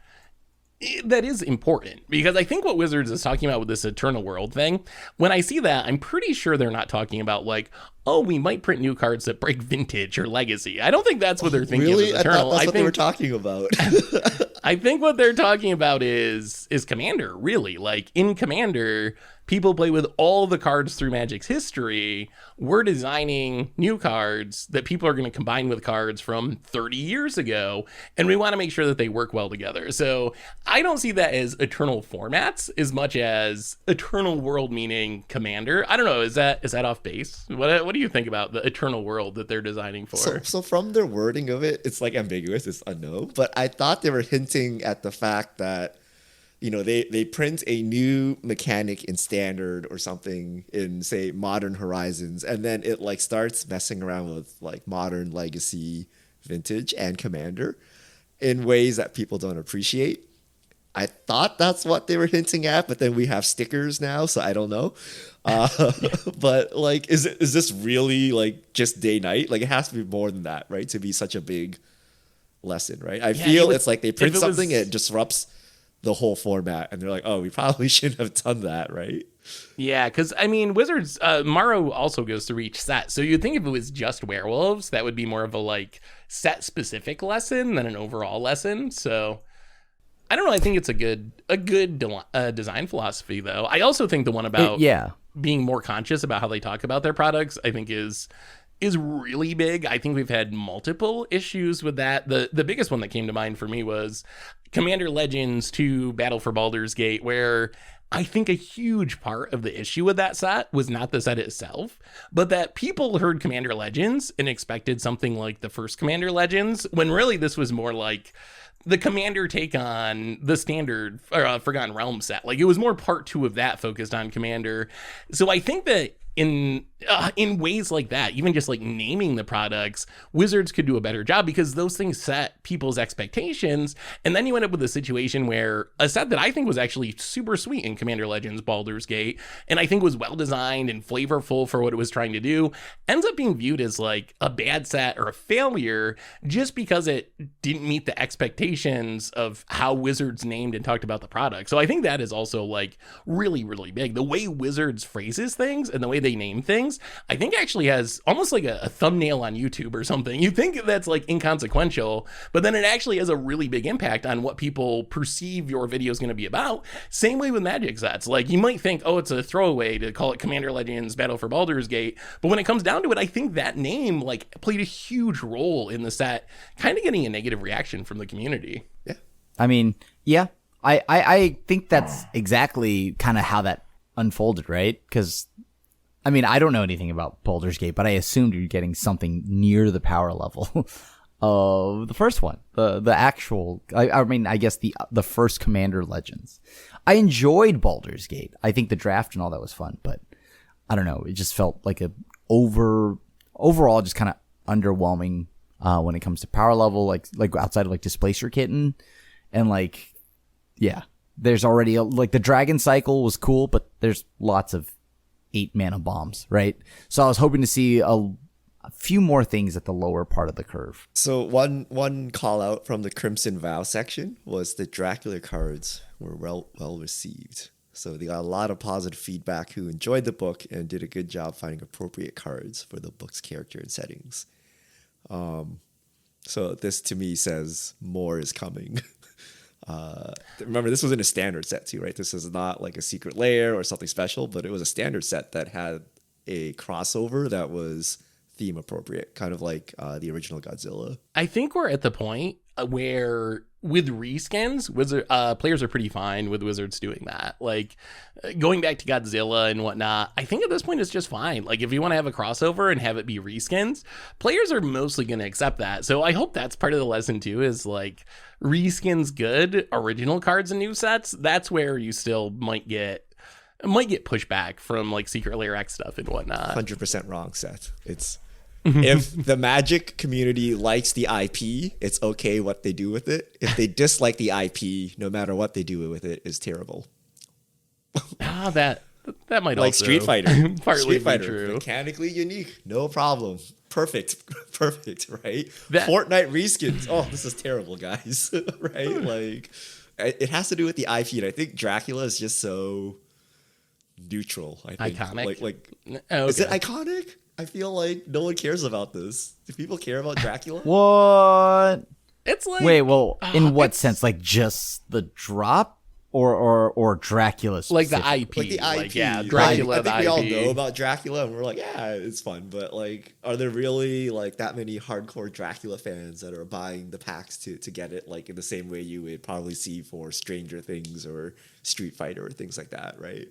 important, because I think what Wizards is talking about with this Eternal World thing, when I see that, I'm pretty sure they're not talking about like, oh, we might print new cards that break Vintage or Legacy. I don't think that's what they're thinking. Really? Of Eternal. I thought that's what they were talking about. I think what they're talking about is Commander, really. Like in Commander, people play with all the cards through Magic's history. We're designing new cards that people are going to combine with cards from 30 years ago, and we want to make sure that they work well together. So I don't see that as Eternal formats as much as Eternal World meaning Commander. I don't know. Is that off base? What do you think about the Eternal World that they're designing for? So from their wording of it, it's like ambiguous. It's unknown. But I thought they were hinting at the fact that, you know, they print a new mechanic in Standard or something in, say, Modern Horizons, and then it like starts messing around with like Modern, Legacy, Vintage, and Commander in ways that people don't appreciate. I thought that's what they were hinting at, but then we have stickers now, so I don't know. But like, is this really like just day night? Like, it has to be more than that, right? To be such a big lesson, right? I feel it's like they print something and it disrupts the whole format, and they're like, oh, we probably shouldn't have done that, right? Yeah, because I mean, Wizards, Morrow also goes through each set, so you'd think if it was just werewolves, that would be more of a like set specific lesson than an overall lesson. So I don't know. I think it's a good design philosophy, though. I also think the one about being more conscious about how they talk about their products, I think is really big. I think we've had multiple issues with that. The biggest one that came to mind for me was Commander Legends 2 Battle for Baldur's Gate, where I think a huge part of the issue with that set was not the set itself, but that people heard Commander Legends and expected something like the first Commander Legends, when really this was more like the Commander take on the standard Forgotten Realms set. Like, it was more part 2 of that focused on Commander. So I think that in ways like that, even just like naming the products, Wizards could do a better job, because those things set people's expectations, and then you end up with a situation where a set that I think was actually super sweet in Commander Legends Baldur's Gate, and I think was well designed and flavorful for what it was trying to do, ends up being viewed as like a bad set or a failure just because it didn't meet the expectations of how Wizards named and talked about the product. So I think that is also like really, really big. The way Wizards phrases things and the way they name things, I think actually has almost like a thumbnail on YouTube or something. You think that's like inconsequential, but then it actually has a really big impact on what people perceive your video is going to be about. Same way with Magic sets. Like, you might think, oh, it's a throwaway to call it Commander Legends Battle for Baldur's Gate, but when it comes down to it, I think that name like played a huge role in the set kind of getting a negative reaction from the community. Yeah. I mean, yeah, I think that's exactly kind of how that unfolded, right? Because I mean, I don't know anything about Baldur's Gate, but I assumed you're getting something near the power level of the first one, the actual. I mean, I guess the first Commander Legends. I enjoyed Baldur's Gate. I think the draft and all that was fun, but I don't know. It just felt like overall just kind of underwhelming when it comes to power level, like outside of like Displacer Kitten, and like, yeah, there's already like the Dragon Cycle was cool, but there's lots of 8 mana bombs, right? So I was hoping to see a few more things at the lower part of the curve. So one call out from the Crimson Vow section was the Dracula cards were well received. So they got a lot of positive feedback, who enjoyed the book and did a good job finding appropriate cards for the book's character and settings. So this to me says more is coming. Remember, this was in a standard set too, right? This is not like a secret lair or something special, but it was a standard set that had a crossover that was theme appropriate, kind of like the original Godzilla. I think we're at the point where with reskins, players are pretty fine with Wizards doing that. Like going back to Godzilla and whatnot, I think at this point it's just fine. Like if you want to have a crossover and have it be reskins, players are mostly going to accept that. So I hope that's part of the lesson too, is like reskins good, original cards and new sets. That's where you still might get pushback from like Secret Lair X stuff and whatnot. 100% wrong, Seth. It's if the Magic community likes the IP, it's okay what they do with it. If they dislike the IP, no matter what they do with it, is terrible. That might like also Street Fighter. partly Street be Fighter, true. mechanically unique, no problem. Perfect, right? That- Fortnite reskins. Oh, this is terrible, guys. Right? Like, it has to do with the IP, and I think Dracula is just so neutral. I think Iconic? Like, Oh, is it okay. iconic? I feel like no one cares about this. Do people care about Dracula? What? It's like Wait, well, in what it's sense? Like just the drop, or Dracula? like the specifically? IP, Like the IP. like, yeah, Like, Dracula. I think the we all IP. know about Dracula, and we're like, yeah, it's fun. But like, are there really like that many hardcore Dracula fans that are buying the packs to get it? Like in the same way you would probably see for Stranger Things or Street Fighter or things like that, right?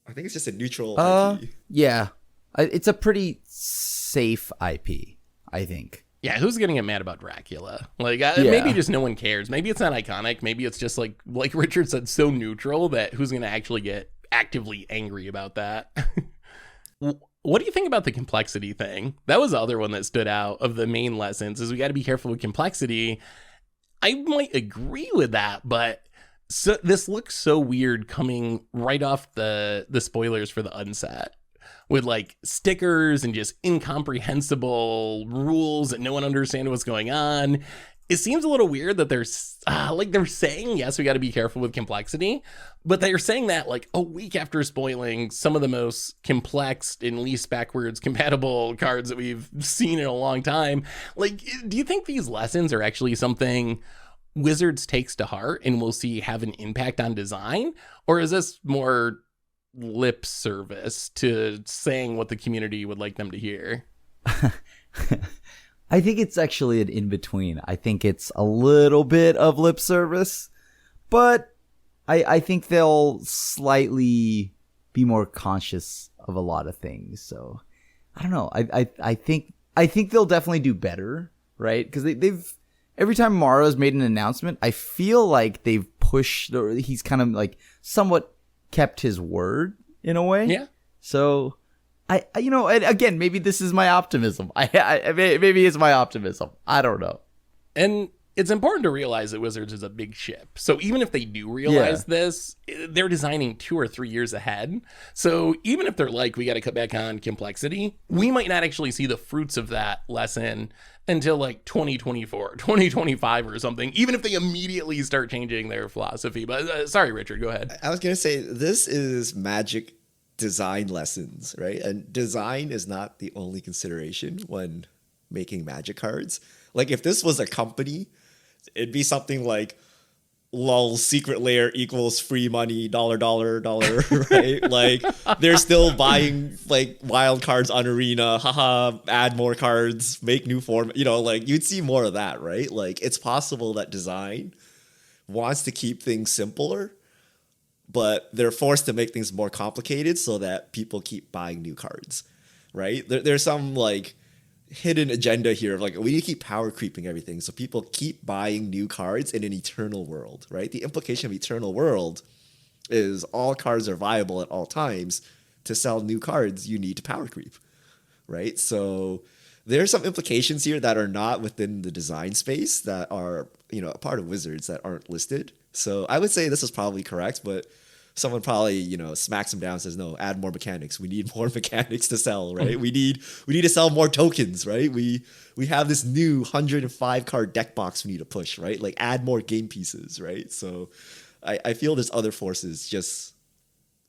I think it's just a neutral IP. Yeah, it's a pretty safe IP, I think. Yeah, who's gonna get mad about Dracula? Like, Yeah. maybe just no one cares. Maybe it's not iconic. Maybe it's just like Richard said, so neutral that who's gonna actually get actively angry about that? What do you think about the complexity thing? That was the other one that stood out of the main lessons. Is we got to be careful with complexity. I might agree with that, but this looks so weird coming right off the spoilers for the unset, with like stickers and just incomprehensible rules that no one understands what's going on. It seems a little weird that they're saying, yes, we got to be careful with complexity, but they're saying that like a week after spoiling some of the most complex and least backwards compatible cards that we've seen in a long time. Like, do you think these lessons are actually something Wizards takes to heart and we'll see have an impact on design? Or is this more lip service to saying what the community would like them to hear? I think it's actually an in-between. I think it's a little bit of lip service, but I think they'll slightly be more conscious of a lot of things. So I don't know. I think they'll definitely do better, right? Because they've every time Mara's made an announcement, I feel like they've pushed, or he's kind of like somewhat kept his word in a way. Yeah. So I and again, maybe this is my optimism. Maybe it's my optimism. I don't know. And it's important to realize that Wizards is a big ship. So even if they do realize this, they're designing 2 or 3 years ahead. So even if they're like, we got to cut back on complexity, we might not actually see the fruits of that lesson until like 2024, 2025 or something, even if they immediately start changing their philosophy. But sorry, Richard, go ahead. I was going to say, this is Magic design lessons, right? And design is not the only consideration when making Magic cards. Like if this was a company, it'd be something like lol secret lair equals free money dollar, right? Like they're still buying like wild cards on Arena, haha, add more cards, make new form, like you'd see more of that, right? Like it's possible that design wants to keep things simpler, but they're forced to make things more complicated so that people keep buying new cards, right? There's some like hidden agenda here of like, we need to keep power creeping everything so people keep buying new cards in an eternal world, right? The implication of eternal world is all cards are viable at all times. To sell new cards, you need to power creep, right? So there's some implications here that are not within the design space that are, a part of Wizards that aren't listed. So I would say this is probably correct, but someone probably, smacks him down and says, no, add more mechanics. We need more mechanics to sell, right? we need to sell more tokens, right? We have this new 105 card deck box we need to push, right? Like add more game pieces, right? So I feel there's other forces just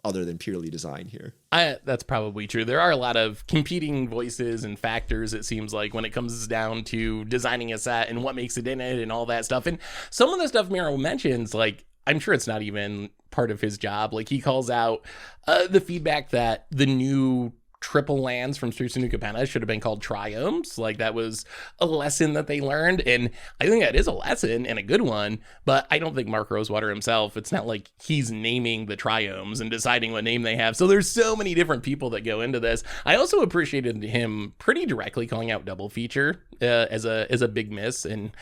other than purely design here. That's probably true. There are a lot of competing voices and factors, it seems like, when it comes down to designing a set and what makes it in it and all that stuff. And some of the stuff Miro mentions, like, I'm sure it's not even part of his job. Like he calls out the feedback that the new triple lands from Susanuka Penna should have been called triomes. Like, that was a lesson that they learned, and I think that is a lesson and a good one, but I don't think Mark Rosewater himself, it's not like he's naming the triomes and deciding what name they have. So there's so many different people that go into this. I also appreciated him pretty directly calling out Double Feature as a big miss, and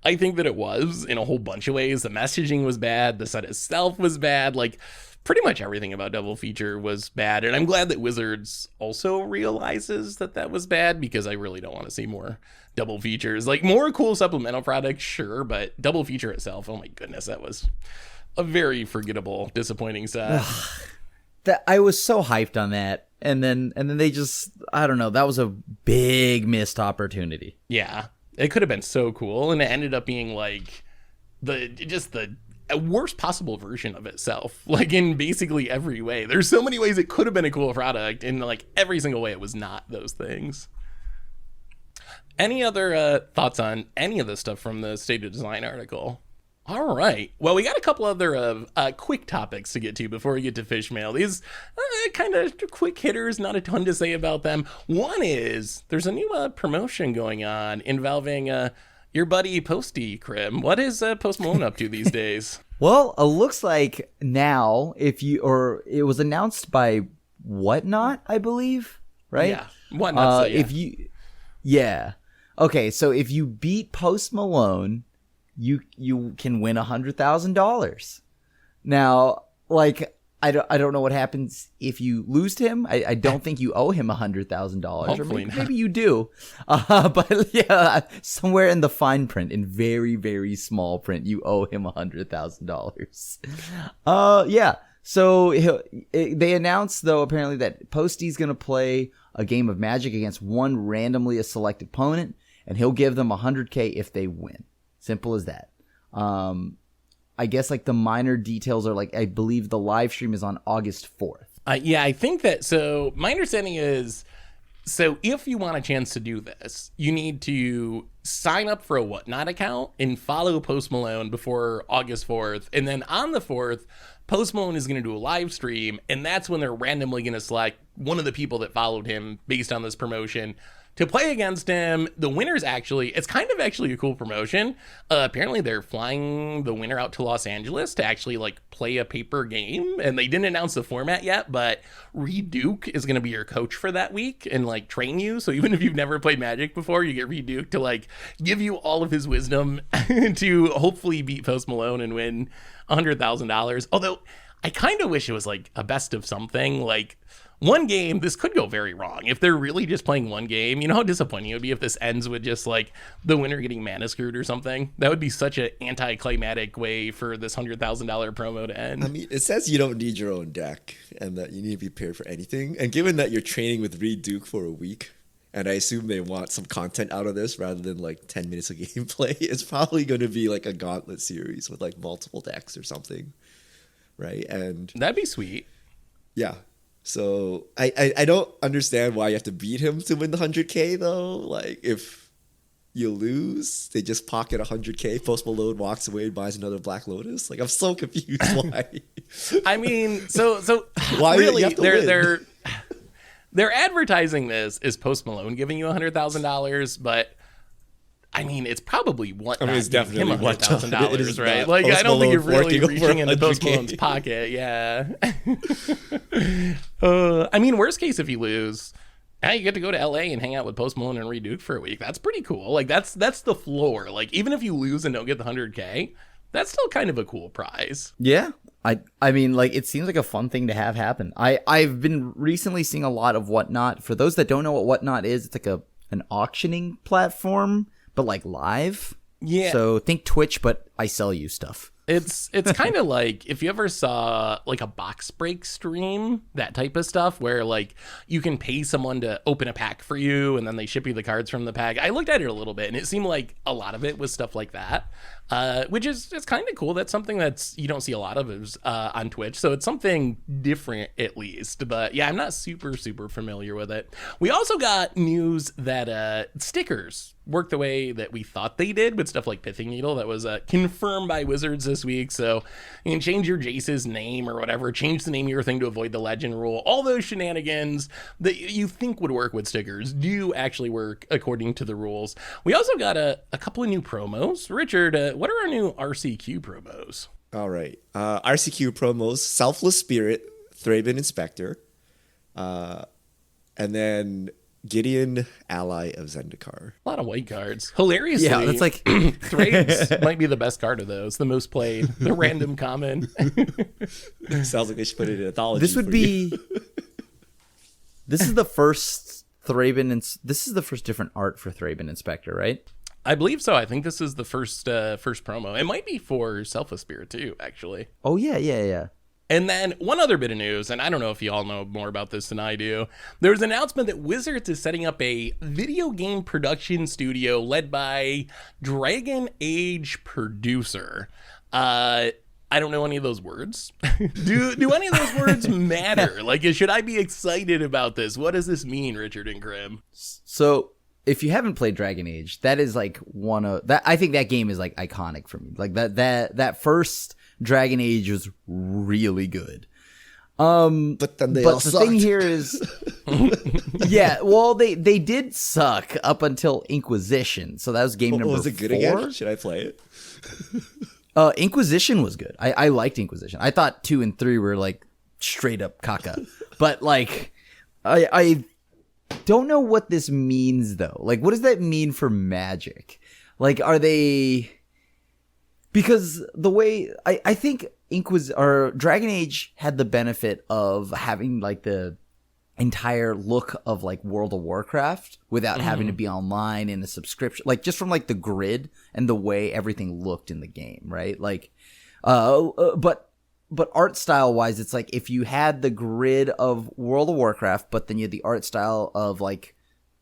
I think that it was in a whole bunch of ways. The messaging was bad, the set itself was bad, like pretty much everything about Double Feature was bad, and I'm glad that Wizards also realizes that that was bad, because I really don't want to see more Double Features. Like, more cool supplemental products, sure, but Double Feature itself, oh my goodness, that was a very forgettable, disappointing set. That I was so hyped on that, and then they just, I don't know, that was a big missed opportunity. Yeah, it could have been so cool, and it ended up being like the worst possible version of itself, like in basically every way. There's so many ways it could have been a cool product, and like every single way it was not those things. Any other thoughts on any of the stuff from the State of Design article? All right. Well, we got a couple other quick topics to get to before we get to fish mail. These kind of quick hitters, not a ton to say about them. One is there's a new promotion going on involving your buddy Posty, Krim. What is Post Malone up to these days? Well, it looks like now, it was announced by Whatnot, I believe, right? Yeah, Whatnot. Yeah. Okay, so if you beat Post Malone, you can win $100,000. Now, like, I don't know what happens if you lose to him. I don't think you owe him $100,000. Hopefully not. Maybe you do. But yeah, somewhere in the fine print, in very, very small print, you owe him $100,000. Yeah. So they announced, though, apparently that Posty's going to play a game of Magic against one randomly selected opponent, and he'll give them $100K if they win. Simple as that. I guess like the minor details are like, I believe the live stream is on August 4th. Yeah, I think that, so my understanding is, so if you want a chance to do this, you need to sign up for a Whatnot account and follow Post Malone before August 4th. And then on the 4th, Post Malone is going to do a live stream, and that's when they're randomly going to select one of the people that followed him based on this promotion to play against him. The winner's it's kind of actually a cool promotion. Apparently they're flying the winner out to Los Angeles to actually like play a paper game, and they didn't announce the format yet, but Reed Duke is going to be your coach for that week and like train you. So even if you've never played Magic before, you get Reed Duke to like give you all of his wisdom to hopefully beat Post Malone and win $100,000. Although I kind of wish it was like a best of something, like one game. This could go very wrong if they're really just playing one game. You know how disappointing it would be if this ends with just like the winner getting mana screwed or something? That would be such an anticlimactic way for this $100,000 promo to end. I mean, it says you don't need your own deck and that you need to be prepared for anything. And given that you're training with Reed Duke for a week, and I assume they want some content out of this rather than like 10 minutes of gameplay, it's probably going to be like a gauntlet series with like multiple decks or something, right? And that'd be sweet. Yeah. So I don't understand why you have to beat him to win the 100K though. Like if you lose, they just pocket 100K. Post Malone walks away and buys another Black Lotus. Like I'm so confused why. I mean, so why really you have to win? They're advertising this as Post Malone giving you $100,000, but I mean, it's probably it's definitely him $100,000, right? Like, Post I don't think you're really Malone reaching into Post 100K. Malone's pocket. Yeah. I mean, worst case, if you lose, you get to go to LA and hang out with Post Malone and Reed Duke for a week. That's pretty cool. Like, that's the floor. Like, even if you lose and don't get the 100K, that's still kind of a cool prize. Yeah. I mean, like, it seems like a fun thing to have happen. I've been recently seeing a lot of Whatnot. For those that don't know what Whatnot is, it's like an auctioning platform, but like live. Yeah. So think Twitch, but I sell you stuff. It's kind of like if you ever saw like a box break stream, that type of stuff where like you can pay someone to open a pack for you and then they ship you the cards from the pack. I looked at it a little bit and it seemed like a lot of it was stuff like that. which is kind of cool. That's something that's you don't see a lot of on Twitch, so it's something different at least. But yeah, I'm not super familiar with it. We also got news that stickers work the way that we thought they did with stuff like Pithing Needle. That was confirmed by Wizards this week. So you can change your Jace's name or whatever, change the name of your thing to avoid the legend rule. All those shenanigans that you think would work with stickers do actually work according to the rules. We also got a couple of new promos. Richard, what are our new RCQ promos? All right. RCQ promos, Selfless Spirit, Thraben Inspector, and then Gideon, Ally of Zendikar. A lot of white cards. Hilariously, Yeah, that's like Thraben's might be the best card of those, the most played, the random common. Sounds like they should put it in anthology. this would be. This is the first Thraben, and this is the first different art for Thraben Inspector, right? I believe so. I think this is the first promo. It might be for Selfless Spirit too, actually. Oh yeah. And then one other bit of news, and I don't know if you all know more about this than I do. There was an announcement that Wizards is setting up a video game production studio led by Dragon Age producer. I don't know any of those words. Do any of those words matter? Like, should I be excited about this? What does this mean, Richard and Grim? So if you haven't played Dragon Age, that is like one of that. I think that game is like iconic for me. Like that first Dragon Age was really good. But then the thing here is, yeah, well, they did suck up until Inquisition. So that was game number 4. Was it good again? Should I play it? Inquisition was good. I liked Inquisition. I thought 2 and 3 were like straight up caca. But like, I don't know what this means though. Like, what does that mean for Magic? Like, are they? Because the way I think Dragon Age had the benefit of having like the entire look of like World of Warcraft without having to be online in a subscription, like just from like the grid and the way everything looked in the game, right? Like, but art style wise, it's like if you had the grid of World of Warcraft, but then you had the art style of like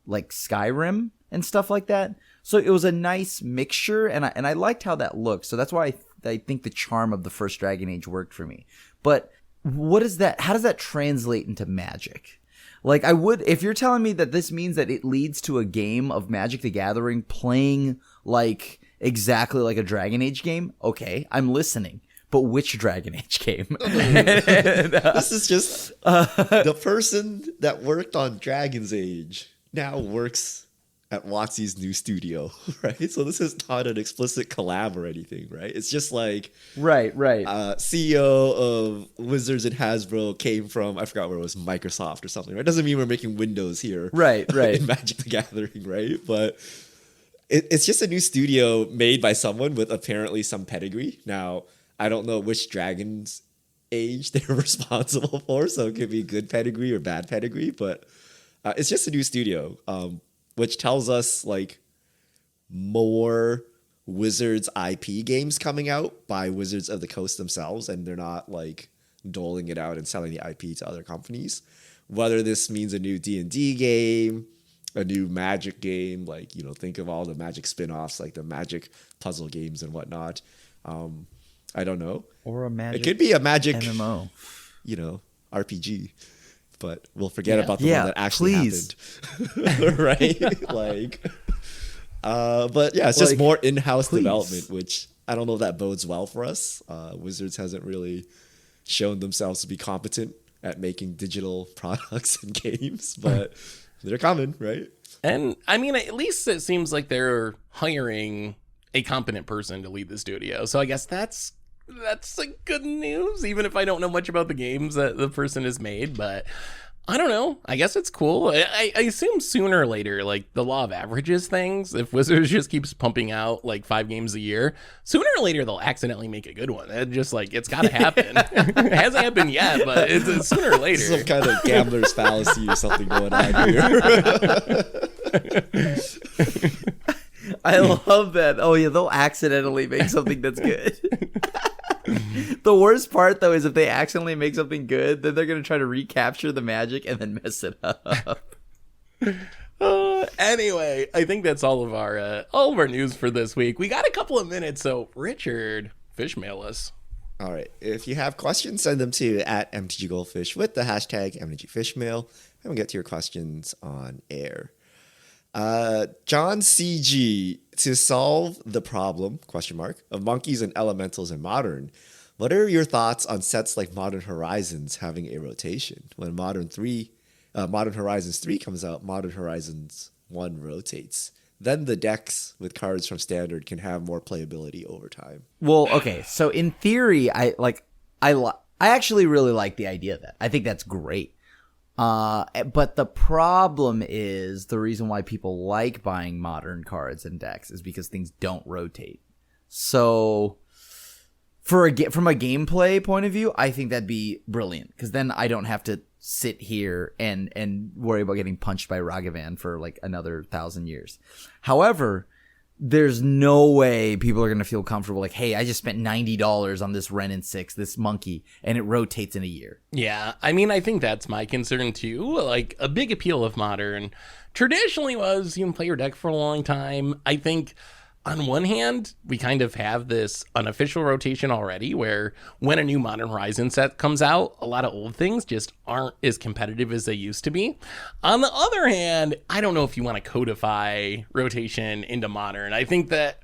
Skyrim and stuff like that. So it was a nice mixture, and I liked how that looked. So that's why I think the charm of the first Dragon Age worked for me. But what is that? How does that translate into Magic? Like, if you're telling me that this means that it leads to a game of Magic the Gathering playing like exactly like a Dragon Age game, okay, I'm listening. But which Dragon Age game? This is just the person that worked on Dragon's Age now works at WotC's new studio, right? So this is not an explicit collab or anything, right? It's just like right. CEO of Wizards and Hasbro came from, I forgot where it was, Microsoft or something, right? Doesn't mean we're making Windows here, right in Magic the Gathering, right? But it's just a new studio made by someone with apparently some pedigree. Now, I don't know which Dragon's Age they're responsible for, so it could be good pedigree or bad pedigree, but it's just a new studio, which tells us like more Wizards IP games coming out by Wizards of the Coast themselves, and they're not like doling it out and selling the IP to other companies. Whether this means a new D&D game, a new Magic game, like, you know, think of all the Magic spin-offs, like the Magic puzzle games and whatnot. I don't know. Or a Magic. It could be a Magic MMO, you know, RPG. But we'll forget about the one that actually happened. Right? Like, but yeah, it's just more in-house development, which I don't know if that bodes well for us. Wizards hasn't really shown themselves to be competent at making digital products and games, but they're coming, right? And I mean, at least it seems like they're hiring a competent person to lead the studio. So I guess that's like good news, even if I don't know much about the games that the person has made. But I don't know. I guess it's cool. I assume sooner or later, like the law of averages things, if Wizards just keeps pumping out like 5 games a year, sooner or later they'll accidentally make a good one. It just like, it's got to happen. It hasn't happened yet, but it's sooner or later. Some kind of gambler's fallacy or something going on here. I love that. Oh yeah, they'll accidentally make something that's good. The worst part though is if they accidentally make something good, then they're gonna try to recapture the magic and then mess it up. Anyway, I think that's all of our news for this week. We got a couple of minutes, so Richard, fish mail us. All right. If you have questions, send them to at MTGGoldfish with the hashtag MTGFishmail, and we'll get to your questions on air. John CG, to solve the problem, of monkeys and elementals in Modern, what are your thoughts on sets like Modern Horizons having a rotation? When Modern Horizons 3 comes out, Modern Horizons 1 rotates. Then the decks with cards from Standard can have more playability over time. Well, okay, so in theory, I actually really like the idea of that. I think that's great. But the problem is the reason why people like buying Modern cards and decks is because things don't rotate. So from a gameplay point of view, I think that'd be brilliant because then I don't have to sit here and worry about getting punched by Ragavan for like another 1,000 years. However, there's no way people are going to feel comfortable like, hey, I just spent $90 on this Ren and 6, this monkey, and it rotates in a year. Yeah, I mean, I think that's my concern too. Like, a big appeal of Modern traditionally was you can play your deck for a long time. I think on one hand, we kind of have this unofficial rotation already where when a new Modern Horizon set comes out, a lot of old things just aren't as competitive as they used to be. On the other hand, I don't know if you want to codify rotation into Modern. I think that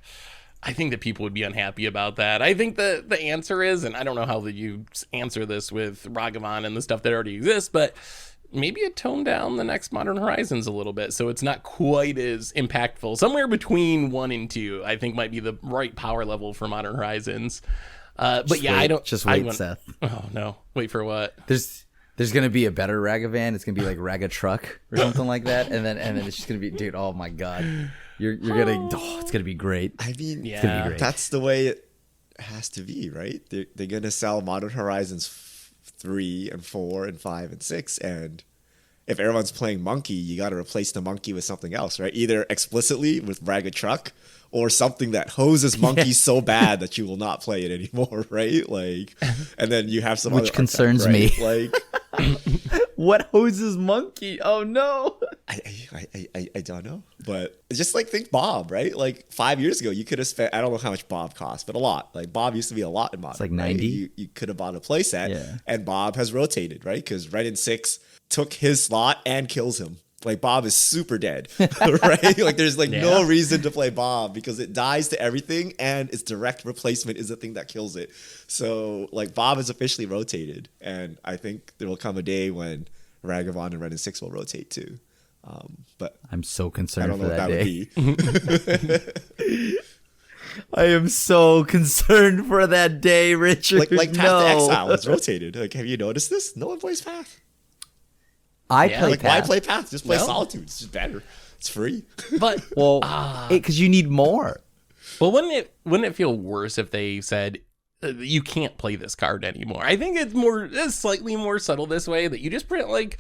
people would be unhappy about that. I think that the answer is, and I don't know how you answer this with Ragavan and the stuff that already exists, but maybe it toned down the next Modern Horizons a little bit so it's not quite as impactful. Somewhere between 1 and 2, I think might be the right power level for Modern Horizons. I don't... Just wait, Seth. Oh, no. Wait for what? There's going to be a better Ragavan. It's going to be like Raga Truck or something like that. And then it's just going to be, dude, oh my God. You're going to... Oh, it's going to be great. I mean, yeah, it's gonna be great. That's the way it has to be, right? They're going to sell Modern Horizons 3 and 4 and 5 and 6, and if everyone's playing monkey, you got to replace the monkey with something else, right? Either explicitly with Ragged Truck or something that hoses monkeys so bad that you will not play it anymore, right? Like, and then you have some which other concerns archetype, me. Like, what hoses monkey? Oh no! I don't know, but it's just like think Bob, right? Like 5 years ago, you could have spent, I don't know how much Bob cost, but a lot. Like Bob used to be a lot in Modern. It's like 90. Right? You could have bought a playset, and Bob has rotated, right? Because Red and 6 took his slot and kills him. Like Bob is super dead, right? Like there's like no reason to play Bob because it dies to everything and its direct replacement is the thing that kills it. So like Bob is officially rotated, and I think there will come a day when Ragavan and Red and 6 will rotate too. But I'm so concerned I don't know for what that would be. I am so concerned for that day, Richard. Like Path to Exile is rotated. Like, have you noticed this? No one plays Path. I play like, Path. why play Path? Just play Solitude. It's just better. It's free. But because you need more. well, wouldn't it feel worse if they said you can't play this card anymore? I think it's slightly more subtle this way, that you just print like,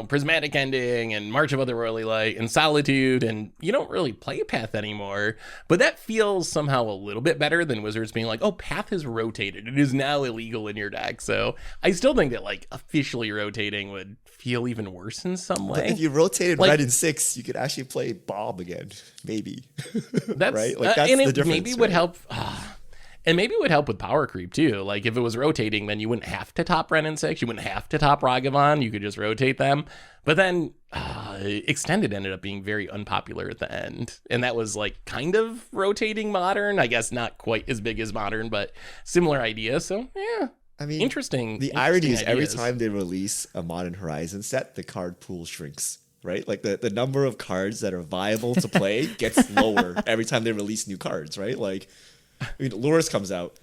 Prismatic Ending and March of Otherworldly Light and Solitude, and you don't really play Path anymore. But that feels somehow a little bit better than Wizards being like, oh, Path has rotated. It is now illegal in your deck. So I still think that like officially rotating would feel even worse in some way. But if you rotated Red and 6, you could actually play Bob again. Maybe. That's right? Like that's the difference. Maybe would help. And maybe it would help with power creep too. Like if it was rotating, then you wouldn't have to top Ren and 6. You wouldn't have to top Ragavan. You could just rotate them. But then Extended ended up being very unpopular at the end. And that was like kind of rotating Modern. I guess not quite as big as Modern, but similar idea. So yeah. I mean, interesting. The irony is every time they release a Modern Horizon set, the card pool shrinks. Right? Like the number of cards that are viable to play gets lower every time they release new cards, right? Like, I mean, Lures comes out,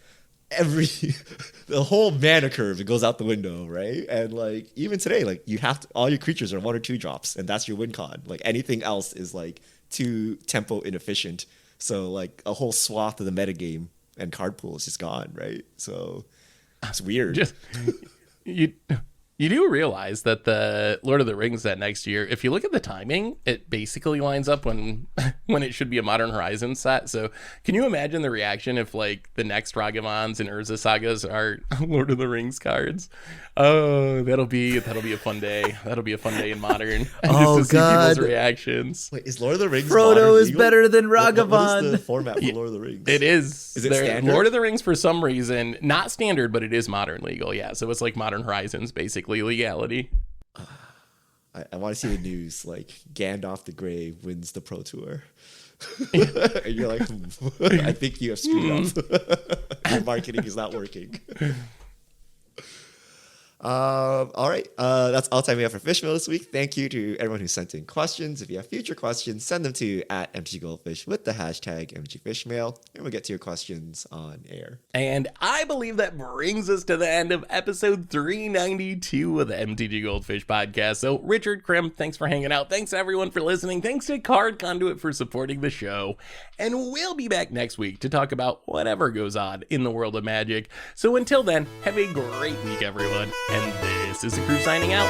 the whole mana curve, it goes out the window, right? And like even today, like you have to, all your creatures are 1 or 2 drops, and that's your win con. Like anything else is like too tempo inefficient. So like a whole swath of the metagame and card pool is just gone, right? So it's weird. You do realize that the Lord of the Rings set next year, if you look at the timing, it basically lines up when when it should be a Modern Horizons set. So can you imagine the reaction if like the next Ragavans and Urza sagas are Lord of the Rings cards? Oh, that'll be a fun day. That'll be a fun day in Modern. Oh, just to God. see people's reactions. Wait, is Lord of the Rings Frodo modern is legal? better than What is Ragavan. the format for Lord of the Rings? It is. Is it They're- standard? Lord of the Rings, for some reason, not standard, but it is modern legal. Yeah, so it's like Modern Horizons, basically legality. I want to see the news like Gandalf the Grey wins the Pro Tour. And you're like, I think you have screwed up. Your marketing is not working. All right. That's all time we have for Fishmail this week. Thank you to everyone who sent in questions. If you have future questions, send them to @MTGGoldfish with the hashtag MTGFishmail, and we'll get to your questions on air. And I believe that brings us to the end of episode 392 of the MTG Goldfish podcast. So, Richard, Krim, thanks for hanging out. Thanks, everyone, for listening. Thanks to Card Conduit for supporting the show. And we'll be back next week to talk about whatever goes on in the world of Magic. So, until then, have a great week, everyone. And this is the crew signing out.